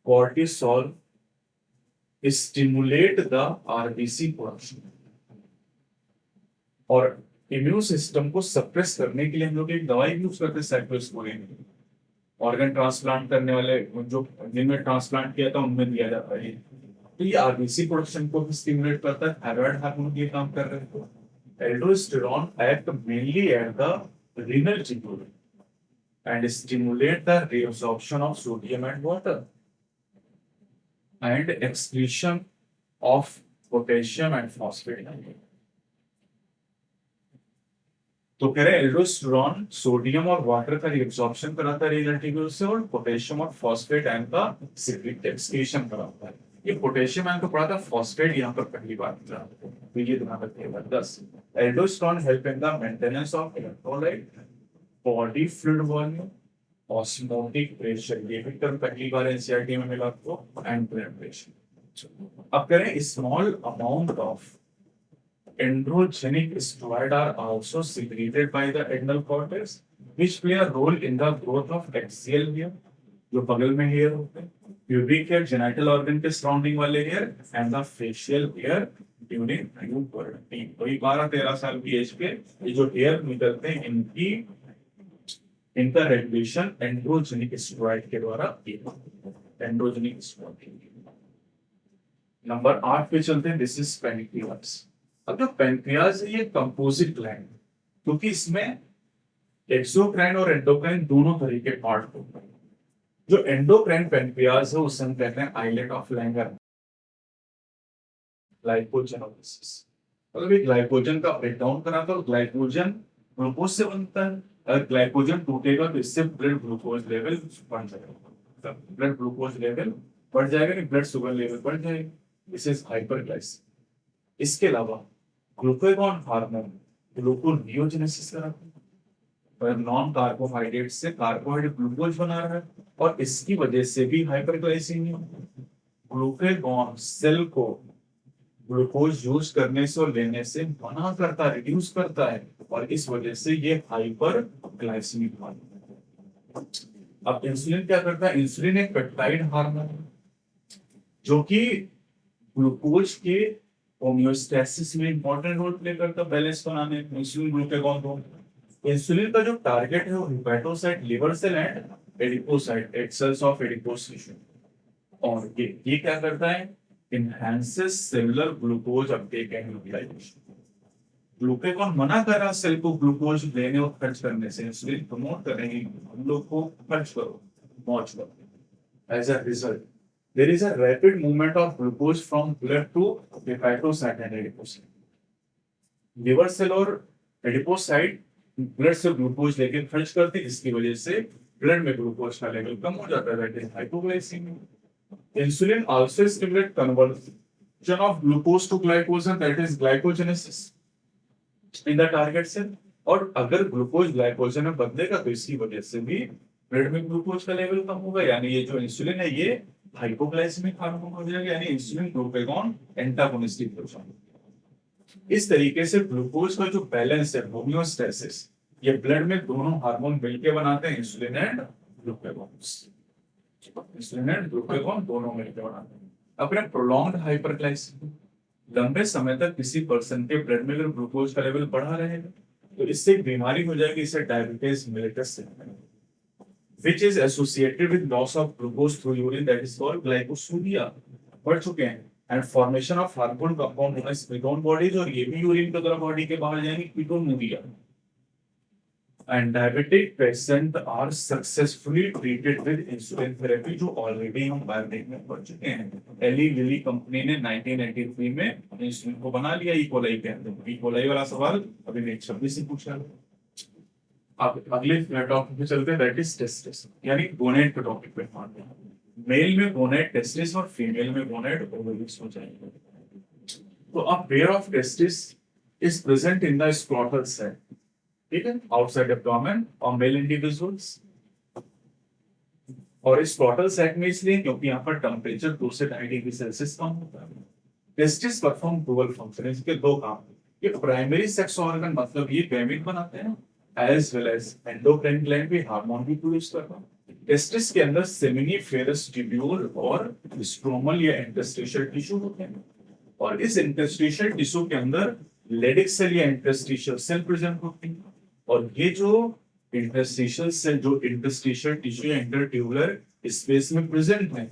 Cortisol stimulate the RBC production, और इम्यून सिस्टम को सप्रेस करने के लिए हम लोग एक दवाई यूज करते हैं, साइक्लोस्पोरिन। ऑर्गन ट्रांसप्लांट करने वाले जो जिनमें ट्रांसप्लांट किया था उनमें दिया जाता है। तो ये आरबीसी प्रोडक्शन को भी स्टिमुलेट करता है। थायराइड हार्मोन ये काम कर रहे हैं। Aldosterone act mainly at the renal tubule and stimulate the reabsorption of sodium and water and excretion of potassium and phosphate. तो कह रहे एल्डोस्टेरोन सोडियम और वाटर का रिएब्सॉर्प्शन कराता है renal tubule से, और पोटेशियम और फॉस्फेट आयन का एक्सक्रीशन कराता है। ये पोटेशियम आयन को पढ़ा था, फॉस्फेट यहाँ पर पहली बार मिला, तो ये ध्यान रखिएगा। 10 aldosterone help in the maintenance of electrolyte, body fluid volume, osmotic pressure, ये भी टर्म पहली बार एनसीईआरटी में मिला आपको, एंड ब्लड प्रेशर। अब करें small amount of androgenic steroid are also secreted by the adrenal cortex which play a role in the growth of axial hair, जो बगल में हेयर होते हैं, pubic hair जेनिटल ऑर्गन के सराउंडिंग वाले hair, and the facial hair during puberty. वही 12-13 साल की एज पे ये जो हेयर निकलते हैं, इनकी इनका रेगुलेशन एंड्रोजेनिक स्टेरॉइड के द्वारा किया, एंड्रोजेनिक स्टेरॉइड। नंबर 8 पे चलते हैं, दिस इज पेनक्रियाज। अब जो पेनक्रियाज है ये कंपोजिट ग्लैंड, क्योंकि इसमें एक्सोक्राइन और एंडोक्राइन दोनों तरह के पार्ट होते हैं। जो एंडोक्राइन पेनक्रियाज है उसे हम कहते हैं आइलेट ऑफ लैंगर, ग्लाइकोजेनोलिसिस। मतलब एक ग्लाइकोजन का ब्रेकडाउन करा तो ग्लाइकोजन ग्लूकोज से बनता है, अगर ग्लाइकोजन टूटेगा तो इससे ब्लड ग्लूकोज लेवल बढ़ जाएगा, ब्लड ग्लूकोज लेवल बढ़ जाएगा, ब्लड शुगर लेवल बढ़ जाएगा, दिस इज हाइपरग्लाइसेमिया। इसके अलावा ग्लूकागॉन हार्मोन ग्लूकोनियोजेनेसिस कराता है, नॉन कार्बोहाइड्रेट से कार्बोहाइड्रेट ग्लूकोज बना रहा है और इसकी वजह से भी हाइपरग्लाइसीमिया। ग्लूकागॉन सेल को ग्लूकोज यूज करने से और लेने से मना करता है, रिड्यूस करता है, और इस वजह से ये हाइपरग्लाइसीमिक हार्मोन। अब इंसुलिन क्या करता है? इंसुलिन एक पेप्टाइड हार्मोन जो कि ग्लूकोज के होमियोस्टेसिस में इंपॉर्टेंट रोल प्ले करता है, बैलेंस बनाने में। इंसुलिन ग्लूकागॉन दो। इंसुलिन का जो टारगेट है वो hepatocyte, liver cell and adipocyte, cells of adipose tissue. और ये क्या करता है? enhances cellular glucose uptake and utilization। Glucagon मना कर रहा सेल को ग्लूकोज लेने और खर्च करने से, इंसुलिन प्रमोट कर रही है हम लोग को खर्च करो, मौज करो। As a result there is a rapid movement of glucose from blood to hepatocyte and adipocyte. Liver cell और एडिपोसाइट ब्लड से ग्लूकोज लेके खर्च करते हैं, जिसकी वजह से ब्लड में ग्लूकोज का लेवल कम हो जाता है, that is hypoglycaemia. Insulin also stimulates conversion of glucose to glucose, that is glycogenesis in the target cell। और अगर ग्लूकोज ग्लाइकोजन में बदलेगा तो इसकी वजह से भी ब्लड में ग्लूकोज का लेवल कम होगा, यानी ये जो इंसुलिन है ये हाइपोग्लाइसेमिक हार्मोन हो जाएगा, यानी इंसुलिन ग्लूकागॉन एंटागोनिस्टिक हो जाएगा। इस तरीके से ग्लूकोज का जो बैलेंस है, होमियोस्टेसिस, ये ब्लड में दोनों हार्मोन मिलकर बनाते हैं, insulin and glucagon. Insulin and glucagon दोनों मिलकर बनाते हैं। अपने प्रोलॉन्ग्ड हाइपरग्लाइसेमिया, लंबे समय तक किसी पर्सन के ब्लड में अगर ग्लूकोज का लेवल बढ़ा रहेगा तो इससे एक बीमारी हो जाएगी, इसे diabetes mellitus which is associated with loss of glucose through urine, that is called glycosuria. बढ़ चुके हैं and formation of hormone compound होना कीटोन बॉडीज, और ये भी यूरिन की तरह बॉडी के बाहर जाएंगे, ketonuria. And diabetic patients are successfully treated with insulin therapy, जो ऑलरेडी हम बायोटेक में पढ़ चुके हैं। एली लिली कंपनी ने 1983 में इंसुलिन को बना लिया इकोलाई के अंदर। इकोलाई वाला सवाल अभी नेक्स्ट 26 से पूछा। अब अगले टॉपिक पे चलते हैं, दैट इज टेस्टिस, यानी गोनेड के टॉपिक पे। मेल में गोनेड टेस्टिस और फीमेल में गोनेड ओवरिस हो जाएंगे। तो अब pair of testis is present in the scrotal cell, ठीक है, आउटसाइड एब्डोमेन और मेल इंडिविजुअल्स। और इस स्क्रोटल सैक में इसलिए क्योंकि यहाँ पर टेम्परेचर 2 से 2.5 डिग्री सेल्सियस कम होता है। टेस्टिस परफॉर्म डुअल फंक्शन, इसके दो काम। ये प्राइमरी सेक्स ऑर्गन, मतलब ये गैमेट बनाते हैं, as well as endocrine gland भी हार्मोन भी प्रोड्यूस करता है। टेस्टिस के अंदर सेमिनिफेरस ट्यूब्यूल और स्ट्रोमल या इंटरस्टिशियल टिश्यू होते हैं, और इस इंटरस्टिशियल टिश्यू के अंदर लेडिक सेल या इंटरस्टिशियल सेल प्रेजेंट होती है। और ये जो इंटरस्टिशियल सेल, जो इंटरस्टिशियल टिश्यू या इंटरट्यूबुलर स्पेस में प्रेजेंट है,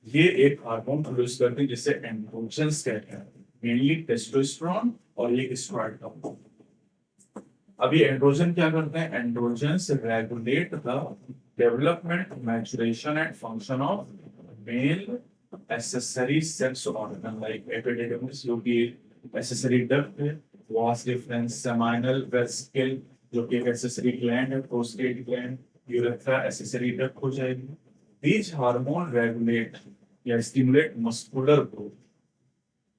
ये एक हार्मोन प्रोड्यूस करते हैं जिसे एंड्रोजन्स कहते हैं, मेनली टेस्टोस्टेरोन और एक स्टेरॉइड हार्मोन। अभी एंड्रोजन क्या करते हैं? Androgens regulate the development, maturation and function of male accessory sex organ like epididymis, जो कि एक्सेसरी डक्ट है, वास डिफरेंस, सेमाइनल वेसिकल जो कि एक्सेसरी ग्लैंड है, prostate gland, urethra accessory duct हो जाएगी। दीज हार्मोन रेगुलेट या स्टिमुलेट मस्कुलर ग्रोथ।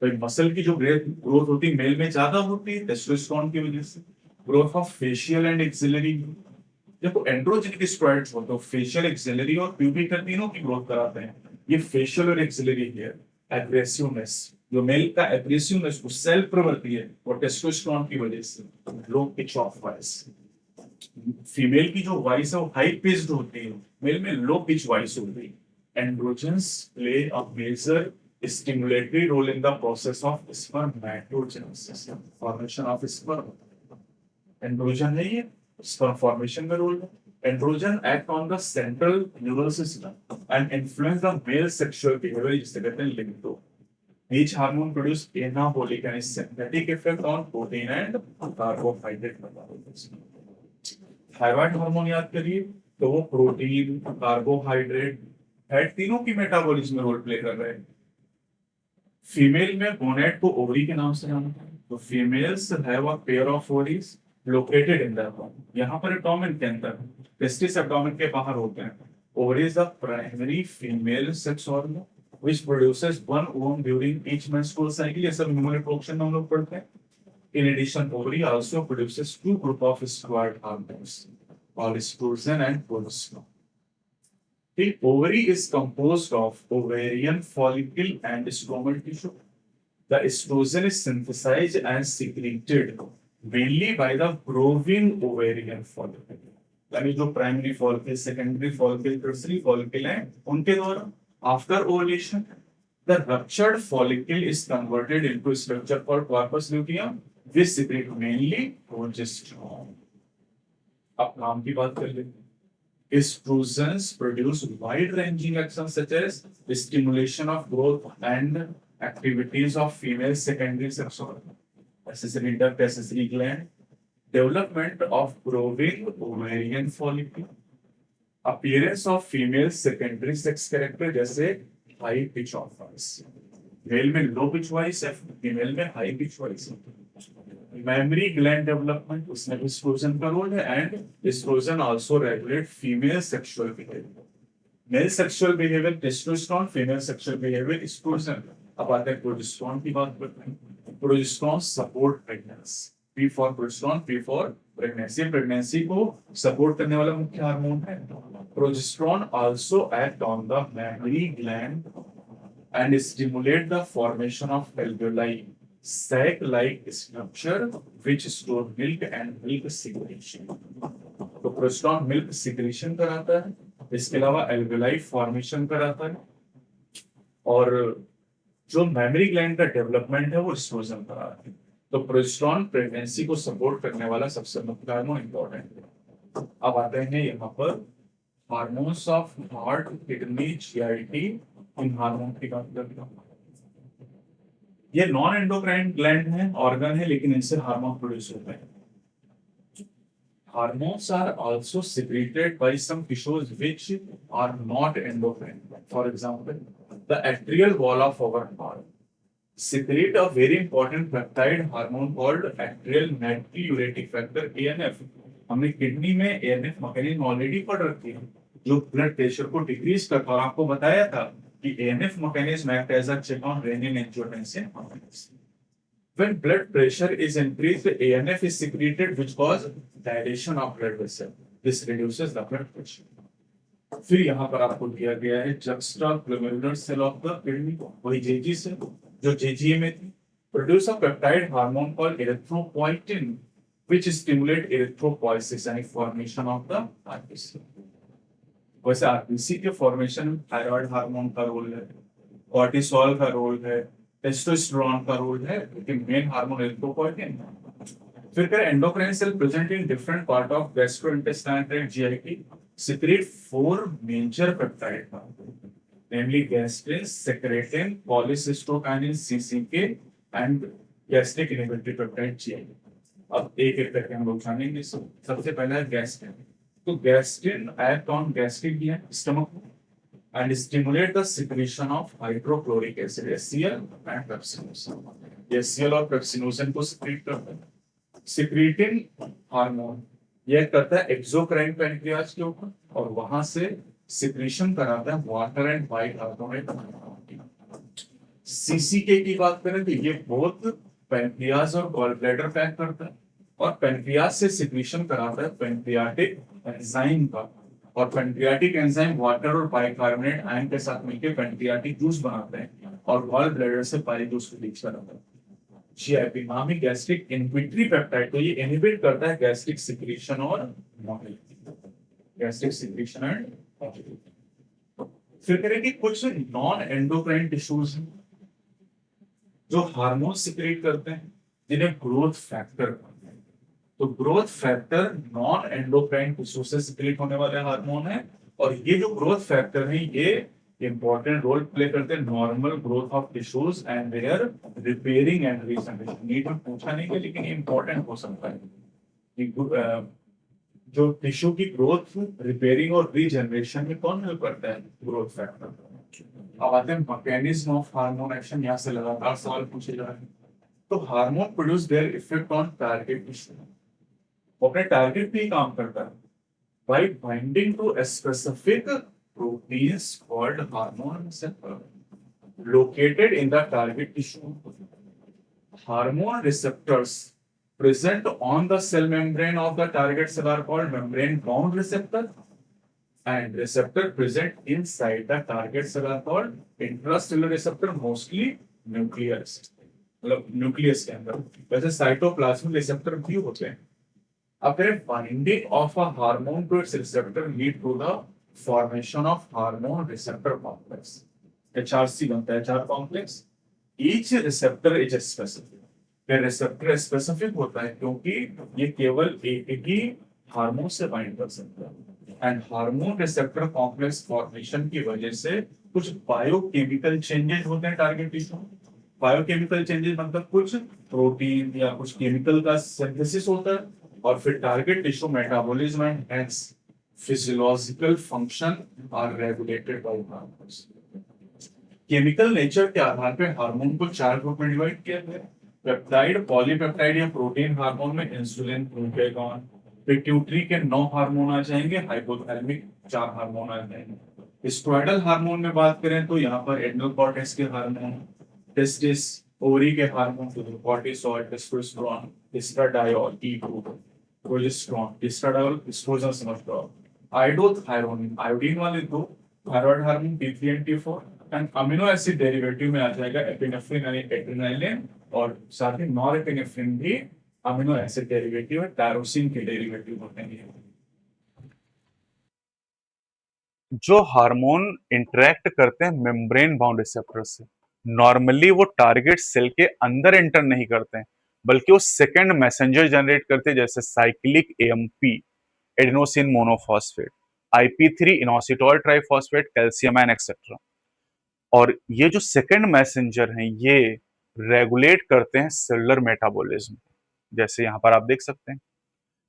तो मसल की जो ग्रोथ होती है मेल में ज्यादा होती है टेस्टोस्टेरोन की वजह से। Growth of facial and axillary, देखो एंड्रोजेनिक स्टेरॉइड्स हो तो फेशियल, एक्सिलरी और प्यूबिक तीनों की ग्रोथ कराते हैं। ये फेशियल और एक्सिलरी हेयर एग्रेसिवनेस, जो मेल का एग्रेसिवनेस वो सेल्फ प्रवृत्ति है, और टेस्टोस्टेरोन की वजह से low pitch of voice. Female की जो वॉइस है वो हाई पिच्ड होती है, मेल में लो पिच वॉइस होती है। Androgens play a major stimulatory role in the process of spermatogenesis, formation of sperm। Androgen है ये स्पर्म फॉर्मेशन में रोल है, androgen act on the central neural system and influence the mail sexual behaviour, जिसे कहते हैं libido. Each hormone produce anabolic and synthetic effect on protein and carbohydrate metabolism. Thyroid hormone याद करिए तो वो protein, carbohydrate, fat तीनों की metabolism में रोल प्ले कर रहे हैं। फीमेल में गोनेट को ओवरी के नाम से जानते हैं। तो females have a pair of ovaries located in the abdomen. यहाँ पर एब्डोमेन के अंदर, टेस्टिस एब्डोमेन के बाहर होते हैं। Ovaries the primary female sex organ which produces one ovum during each menstrual cycle। ये सब न्यूमरिक ऑप्शन में हम लोग पढ़ते हैं। In addition, ovary also produces two group of squared hormones called estrogen and progesterone. The ovary is composed of ovarian follicle and stromal tissue. The estrogen is synthesized and secreted mainly by the growing ovarian follicle। यानी जो primary follicle, secondary follicle, tertiary follicle है उनके द्वारा। After ovulation, the ruptured follicle is converted into a structure called corpus luteum, which secrete mainly progesterone। अब नाम की बात कर लेते हैं। Estrogens produce wide-ranging actions such as the stimulation of growth and activities of female secondary sex organ, accessory duct, accessory gland, development of growing ovarian follicle, appearance of female secondary sex character जैसे high pitch of voice, male में low pitch voice है, female में high pitch voice है। Mammary gland development, उसमें भी estrogen का role है। And estrogen also regulate female sexual behaviour. Male sexual behaviour testosterone, female sexual behaviour estrogen. अब आते हैं प्रोजेस्टेरोन की बात करते हैं। Progesterone support pregnancy, P for progesterone, P for pregnancy. Pregnancy को सपोर्ट करने वाला मुख्य हार्मोन है। Progesterone also act on the memory gland and stimulate the formation of alveoli, sac-like structure which store milk and milk secretion। तो progesterone milk secretion कराता है, इसके अलावा एल्वेलाई फॉर्मेशन कराता है, और जो मेमोरी ग्लैंड का डेवलपमेंट है वो एस्ट्रोजन कराता है। तो प्रोजेस्टेरोन प्रेगनेंसी को सपोर्ट करने वाला सबसे मुख्य हार्मोन इंपॉर्टेंट है। अब आते हैं यहाँ पर hormones of heart, kidney, GIT, इन हार्मोन की बात करते हैं। ये नॉन एंडोक्राइन ग्लैंड है, ऑर्गन है, लेकिन इनसे हार्मोन प्रोड्यूस होते हैं। Hormones are also secreted by some tissues which are not endocrine। For example, the arterial wall of our heart secrete a very important peptide hormone called arterial natriuretic factor ANF। हमने kidney में ANF mechanism already पढ़ रखी है, जो blood pressure को decrease करता है। और आपको बताया था कि ANF mechanism act as a check on renin-angiotensin hormones। When blood pressure is increased, ANF is secreted, which cause dilation of blood vessel। This reduces the blood pressure। फिर यहाँ पर आपको दिया गया है juxtaglomerular cell of the kidney, वही JG cell जो JGA में थी। Produce a peptide hormone called erythropoietin, which stimulate erythropoiesis and formation of the RBC। वैसे आरबीसी के फॉर्मेशन में थायराइड हार्मोन का रोल है, कॉर्टिसोल का रोल है, टेस्टोस्टेरोन का रोल है, लेकिन मेन हार्मोन एरिथ्रोपोइटिन। फिर करें endocrine cell present in different part of gastrointestinal tract GIT secrete four major peptide hormones, namely gastrin, secretin, cholecystokinin, CCK and gastric inhibitory peptide GIP। अब एक एक करके हम लोग जानेंगे। सबसे पहला है गैस्ट्रिन। तो gastrin act on gastric gland, stomach, and stimulate the secretion of hydrochloric acid HCl and pepsinogen। HCl और pepsinogen को secrete करता है। secretin हार्मोन यह करता है एक्सोक्राइन पैनक्रियाज के ऊपर, और वहां से सिक्रीशन कराता है वाटर एंड व्हाइट हार्मोन। सीसीके की बात करें तो ये बोथ पैनक्रियाज और गॉल ब्लैडर पैक करता है, और पैनक्रियाज से सिक्रीशन कराता है पैनक्रियाटिक एंजाइम का, और पैनक्रियाटिक एंजाइम वाटर और बाइकार्बोनेट आयन के साथ मिलकर पैनक्रियाटिक जूस बनाते हैं, और गॉल ब्लैडर से पाई जूस रिलीज कराता है। जीआईपी नाम है गैस्ट्रिक इनहिबिटरी पेप्टाइड। तो ये इनहिबिट करता है गैस्ट्रिक सिक्रीशन और motility, gastric secretion and motility. फिर करेंगे कुछ नॉन एंडोक्राइन टिश्यूज जो हार्मोन सिक्रेट करते हैं, जिन्हें ग्रोथ फैक्टर कहते हैं। तो growth factor non endocrine tissue से सिक्रेट होने वाले हार्मोन है, और ये जो ग्रोथ फैक्टर है ये इंपॉर्टेंट रोल प्ले करते हैं normal growth of tissues and their repairing and regeneration. NEET में पूछा नहीं है लेकिन ये इंपॉर्टेंट हो सकता है कि जो टिश्यू की ग्रोथ, रिपेयरिंग और रीजनरेशन में कौन हेल्प करता है? Growth factor. अब आते हैं मैकेनिज्म ऑफ हार्मोन एक्शन, यहाँ से लगातार सवाल पूछे जा रहे हैं। तो hormone produce their effect on target tissue, वो अपने टारगेट पे ही काम करता है by binding to a specific proteins called hormone receptor located in the target tissue. Hormone receptors present on the cell membrane of the target cell are called membrane bound receptor, and receptor present inside the target cell are called intracellular receptor, mostly nucleus, मतलब nucleus के अंदर। वैसे cytoplasmic receptor भी होते हैं। अब करें binding of a hormone to its receptor lead to the formation of hormone receptor complex, HRC बनता है, HR complex. Each receptor is specific, receptor specific होता है क्योंकि ये केवल एक ही हार्मोन से बाइंड कर सकता है। And hormone receptor complex formation की वजह से कुछ बायोकेमिकल चेंजेस होते हैं टारगेट टिश्यू। बायोकेमिकल चेंजेस मतलब कुछ प्रोटीन या कुछ केमिकल का सिंथेसिस होता है, और फिर target tissue metabolism and hence physiological function are regulated by hormones. Chemical nature के आधार पर हार्मोन को 4 ग्रुप में डिवाइड किया गया है। पेप्टाइड, पॉलीपेप्टाइड या प्रोटीन हार्मोन में इंसुलिन, ग्लूकागॉन। पिट्यूटरी के 9 हार्मोन आ जाएंगे, हाइपोथैलेमिक 4 हार्मोन आ जाएंगे। स्टेरॉयडल हार्मोन में बात करें तो यहाँ पर एड्रिनल कॉर्टेक्स के हार्मोन, टेस्टिस, ओवरी के hormone, cortisol, testosterone, estradiol, E2, progesterone, estradiol, estrogen समझ लो। आयोडोथायरोनिन, आयोडीन वाले 2, thyroid hormone T3 and T4, and amino acid derivative में आ जाएगा एपिनेफ्रिन यानी एड्रेनालिन, और साथ ही नॉरएपिनेफ्रिन भी अमीनो एसिड डेरिवेटिव है, टायरोसिन के डेरिवेटिव होते हैं। जो हार्मोन इंटरेक्ट करते हैं मेम्ब्रेन बाउंड रिसेप्टर से, नॉर्मली वो टारगेट सेल के अंदर एंटर नहीं करते हैं, बल्कि वो सेकंड मैसेंजर जनरेट करते हैं, जैसे cyclic AMP, adenosine monophosphate, IP3 inositol triphosphate, calcium ion etcetera. और ये जो सेकंड मैसेंजर हैं ये रेगुलेट करते हैं सेलुलर मेटाबॉलिज्म। जैसे यहाँ पर आप देख सकते हैं,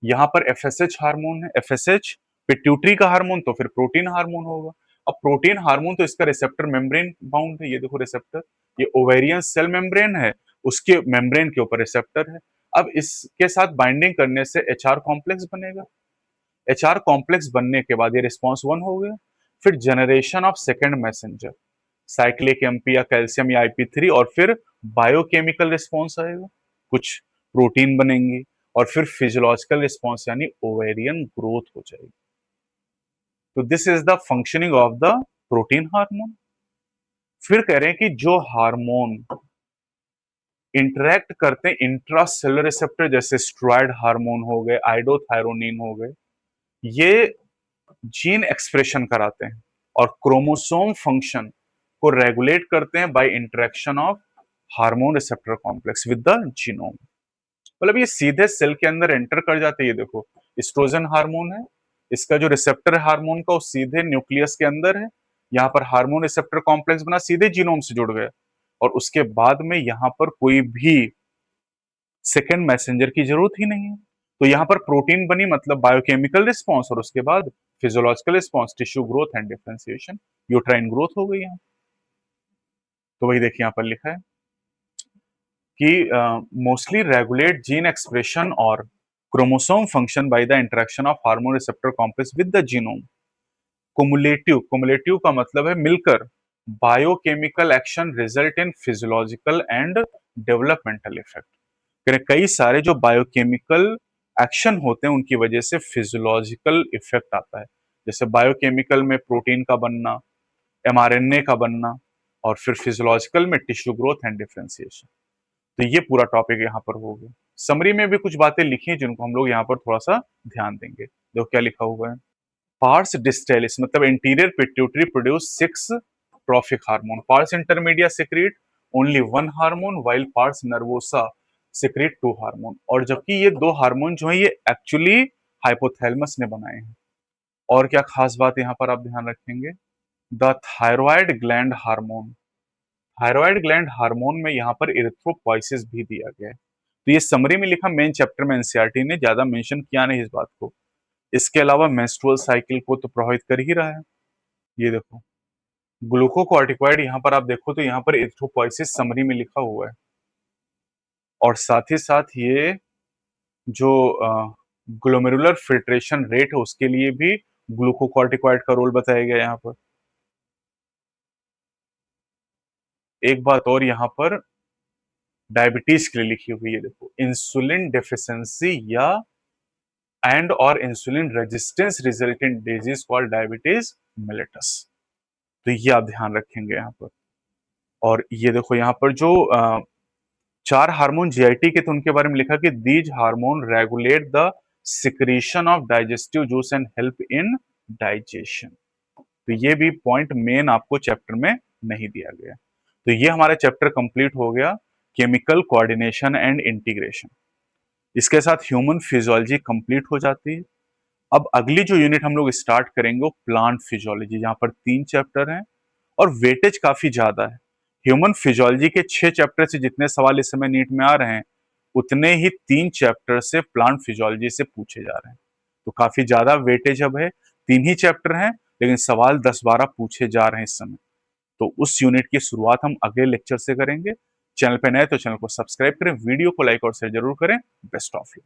यहाँ पर FSH हार्मोन है। FSH पिट्यूटरी का हार्मोन, तो फिर प्रोटीन हार्मोन होगा। अब प्रोटीन हार्मोन तो इसका रिसेप्टर मेम्ब्रेन बाउंड है, ये देखो रिसेप्टर, ये ओवेरियन सेल मेम्ब्रेन है, उसके मेम्ब्रेन के ऊपर रिसेप्टर है। अब इसके साथ बाइंडिंग करने से HR कॉम्प्लेक्स बनेगा। HR कॉम्प्लेक्स बनने के बाद ये रिस्पॉन्स 1 हो गया। फिर generation of second messenger, cyclic MP या कैल्शियम या IP3, और फिर बायोकेमिकल रिस्पॉन्स आएगा, कुछ प्रोटीन बनेंगी, और फिर फिजियोलॉजिकल रिस्पॉन्स यानी ओवेरियन ग्रोथ हो जाएगी। तो this is the functioning of the protein hormone. फिर कह रहे हैं कि जो हार्मोन इंटरेक्ट करते हैं इंट्रासेलुलर रिसेप्टर, जैसे स्टेरॉयड हार्मोन हो गए, आइडोथायरोनिन हो गए, ये जीन एक्सप्रेशन कराते हैं और क्रोमोसोम फंक्शन को रेगुलेट करते हैं by interaction of hormone receptor complex with the genome. मतलब ये सीधे सेल के अंदर एंटर कर जाते हैं। ये देखो एस्ट्रोजन हार्मोन है, इसका जो रिसेप्टर है हार्मोन का वो सीधे न्यूक्लियस के अंदर है। यहाँ पर हार्मोन रिसेप्टर कॉम्प्लेक्स बना, सीधे जीनोम से जुड़ गया, और उसके बाद में यहाँ पर कोई भी सेकेंड मैसेंजर की जरूरत ही नहीं है। तो यहाँ पर प्रोटीन बनी, मतलब बायोकेमिकल रिस्पॉन्स, और उसके बाद physiological response, tissue growth and differentiation, uterine growth हो गई यहाँ। तो वही देखिए यहाँ पर लिखा है कि मोस्टली रेगुलेट जीन एक्सप्रेशन और chromosome function by the interaction of hormone receptor complex with the genome. Cumulative, cumulative का मतलब है मिलकर, biochemical action result in physiological and developmental effect. कई सारे जो बायोकेमिकल एक्शन होते हैं उनकी वजह से फिजियोलॉजिकल इफेक्ट आता है, जैसे बायोकेमिकल में प्रोटीन का बनना, mRNA का बनना, और फिर फिजियोलॉजिकल में टिश्यू ग्रोथ एंड डिफरेंशिएशन। तो ये पूरा टॉपिक यहाँ पर हो गया। समरी में भी कुछ बातें लिखी हैं जिनको हम लोग यहाँ पर थोड़ा सा ध्यान देंगे। देखो क्या लिखा हुआ है। पार्स डिस्टेलिस मतलब interior pituitary produce 6 trophic hormone, pars intermedia secrete only 1 hormone, while pars nervosa secrete 2 hormone, और जबकि ये 2 हार्मोन जो है ये एक्चुअली हाइपोथैलेमस ने बनाए हैं। और क्या खास बात यहाँ पर आप ध्यान रखेंगे, the thyroid gland hormone, thyroid gland hormone में यहाँ पर इरिथ्रोपोइसिस भी दिया गया है। तो ये समरी में लिखा, मेन चैप्टर में एनसीईआरटी ने ज्यादा मेंशन किया नहीं इस बात को। इसके अलावा मेंस्ट्रुअल साइकिल को तो प्रभावित कर ही रहा है। ये देखो ग्लूकोकॉर्टिकॉइड, यहाँ पर आप देखो तो यहाँ पर इरिथ्रोपोइसिस समरी में लिखा हुआ है। और साथ ही साथ ये जो ग्लोमेरुलर फिल्ट्रेशन रेट है उसके लिए भी ग्लूकोकॉर्टिकॉइड का रोल बताया गया यहाँ पर। एक बात और यहाँ पर डायबिटीज के लिए लिखी हुई है, देखो इंसुलिन डेफिशिएंसी या एंड और insulin resistance result in disease called diabetes mellitus. तो ये आप ध्यान रखेंगे यहाँ पर। और ये देखो यहाँ पर जो 4 हार्मोन जीआईटी के थे उनके बारे में लिखा कि these hormone regulate the secretion of digestive juice and help in digestion. तो ये भी पॉइंट मेन आपको चैप्टर में नहीं दिया गया। तो ये हमारा चैप्टर कंप्लीट हो गया, केमिकल कोऑर्डिनेशन एंड इंटीग्रेशन। इसके साथ ह्यूमन फिजियोलॉजी कंप्लीट हो जाती है। अब अगली जो यूनिट हम लोग स्टार्ट करेंगे वो प्लांट फिजियोलॉजी, जहां पर 3 चैप्टर हैं और वेटेज काफी ज्यादा है। ह्यूमन फिजियोलॉजी के 6 चैप्टर से जितने सवाल इस समय नीट में आ रहे हैं, उतने ही 3 चैप्टर से प्लांट फिजियोलॉजी से पूछे जा रहे हैं। तो काफी ज्यादा वेटेज अब है, 3 ही चैप्टर हैं लेकिन सवाल 10-12 पूछे जा रहे हैं इस समय। तो उस यूनिट की शुरुआत हम अगले लेक्चर से करेंगे। चैनल पे नए तो चैनल को सब्सक्राइब करें, वीडियो को लाइक और शेयर जरूर करें। Best of luck.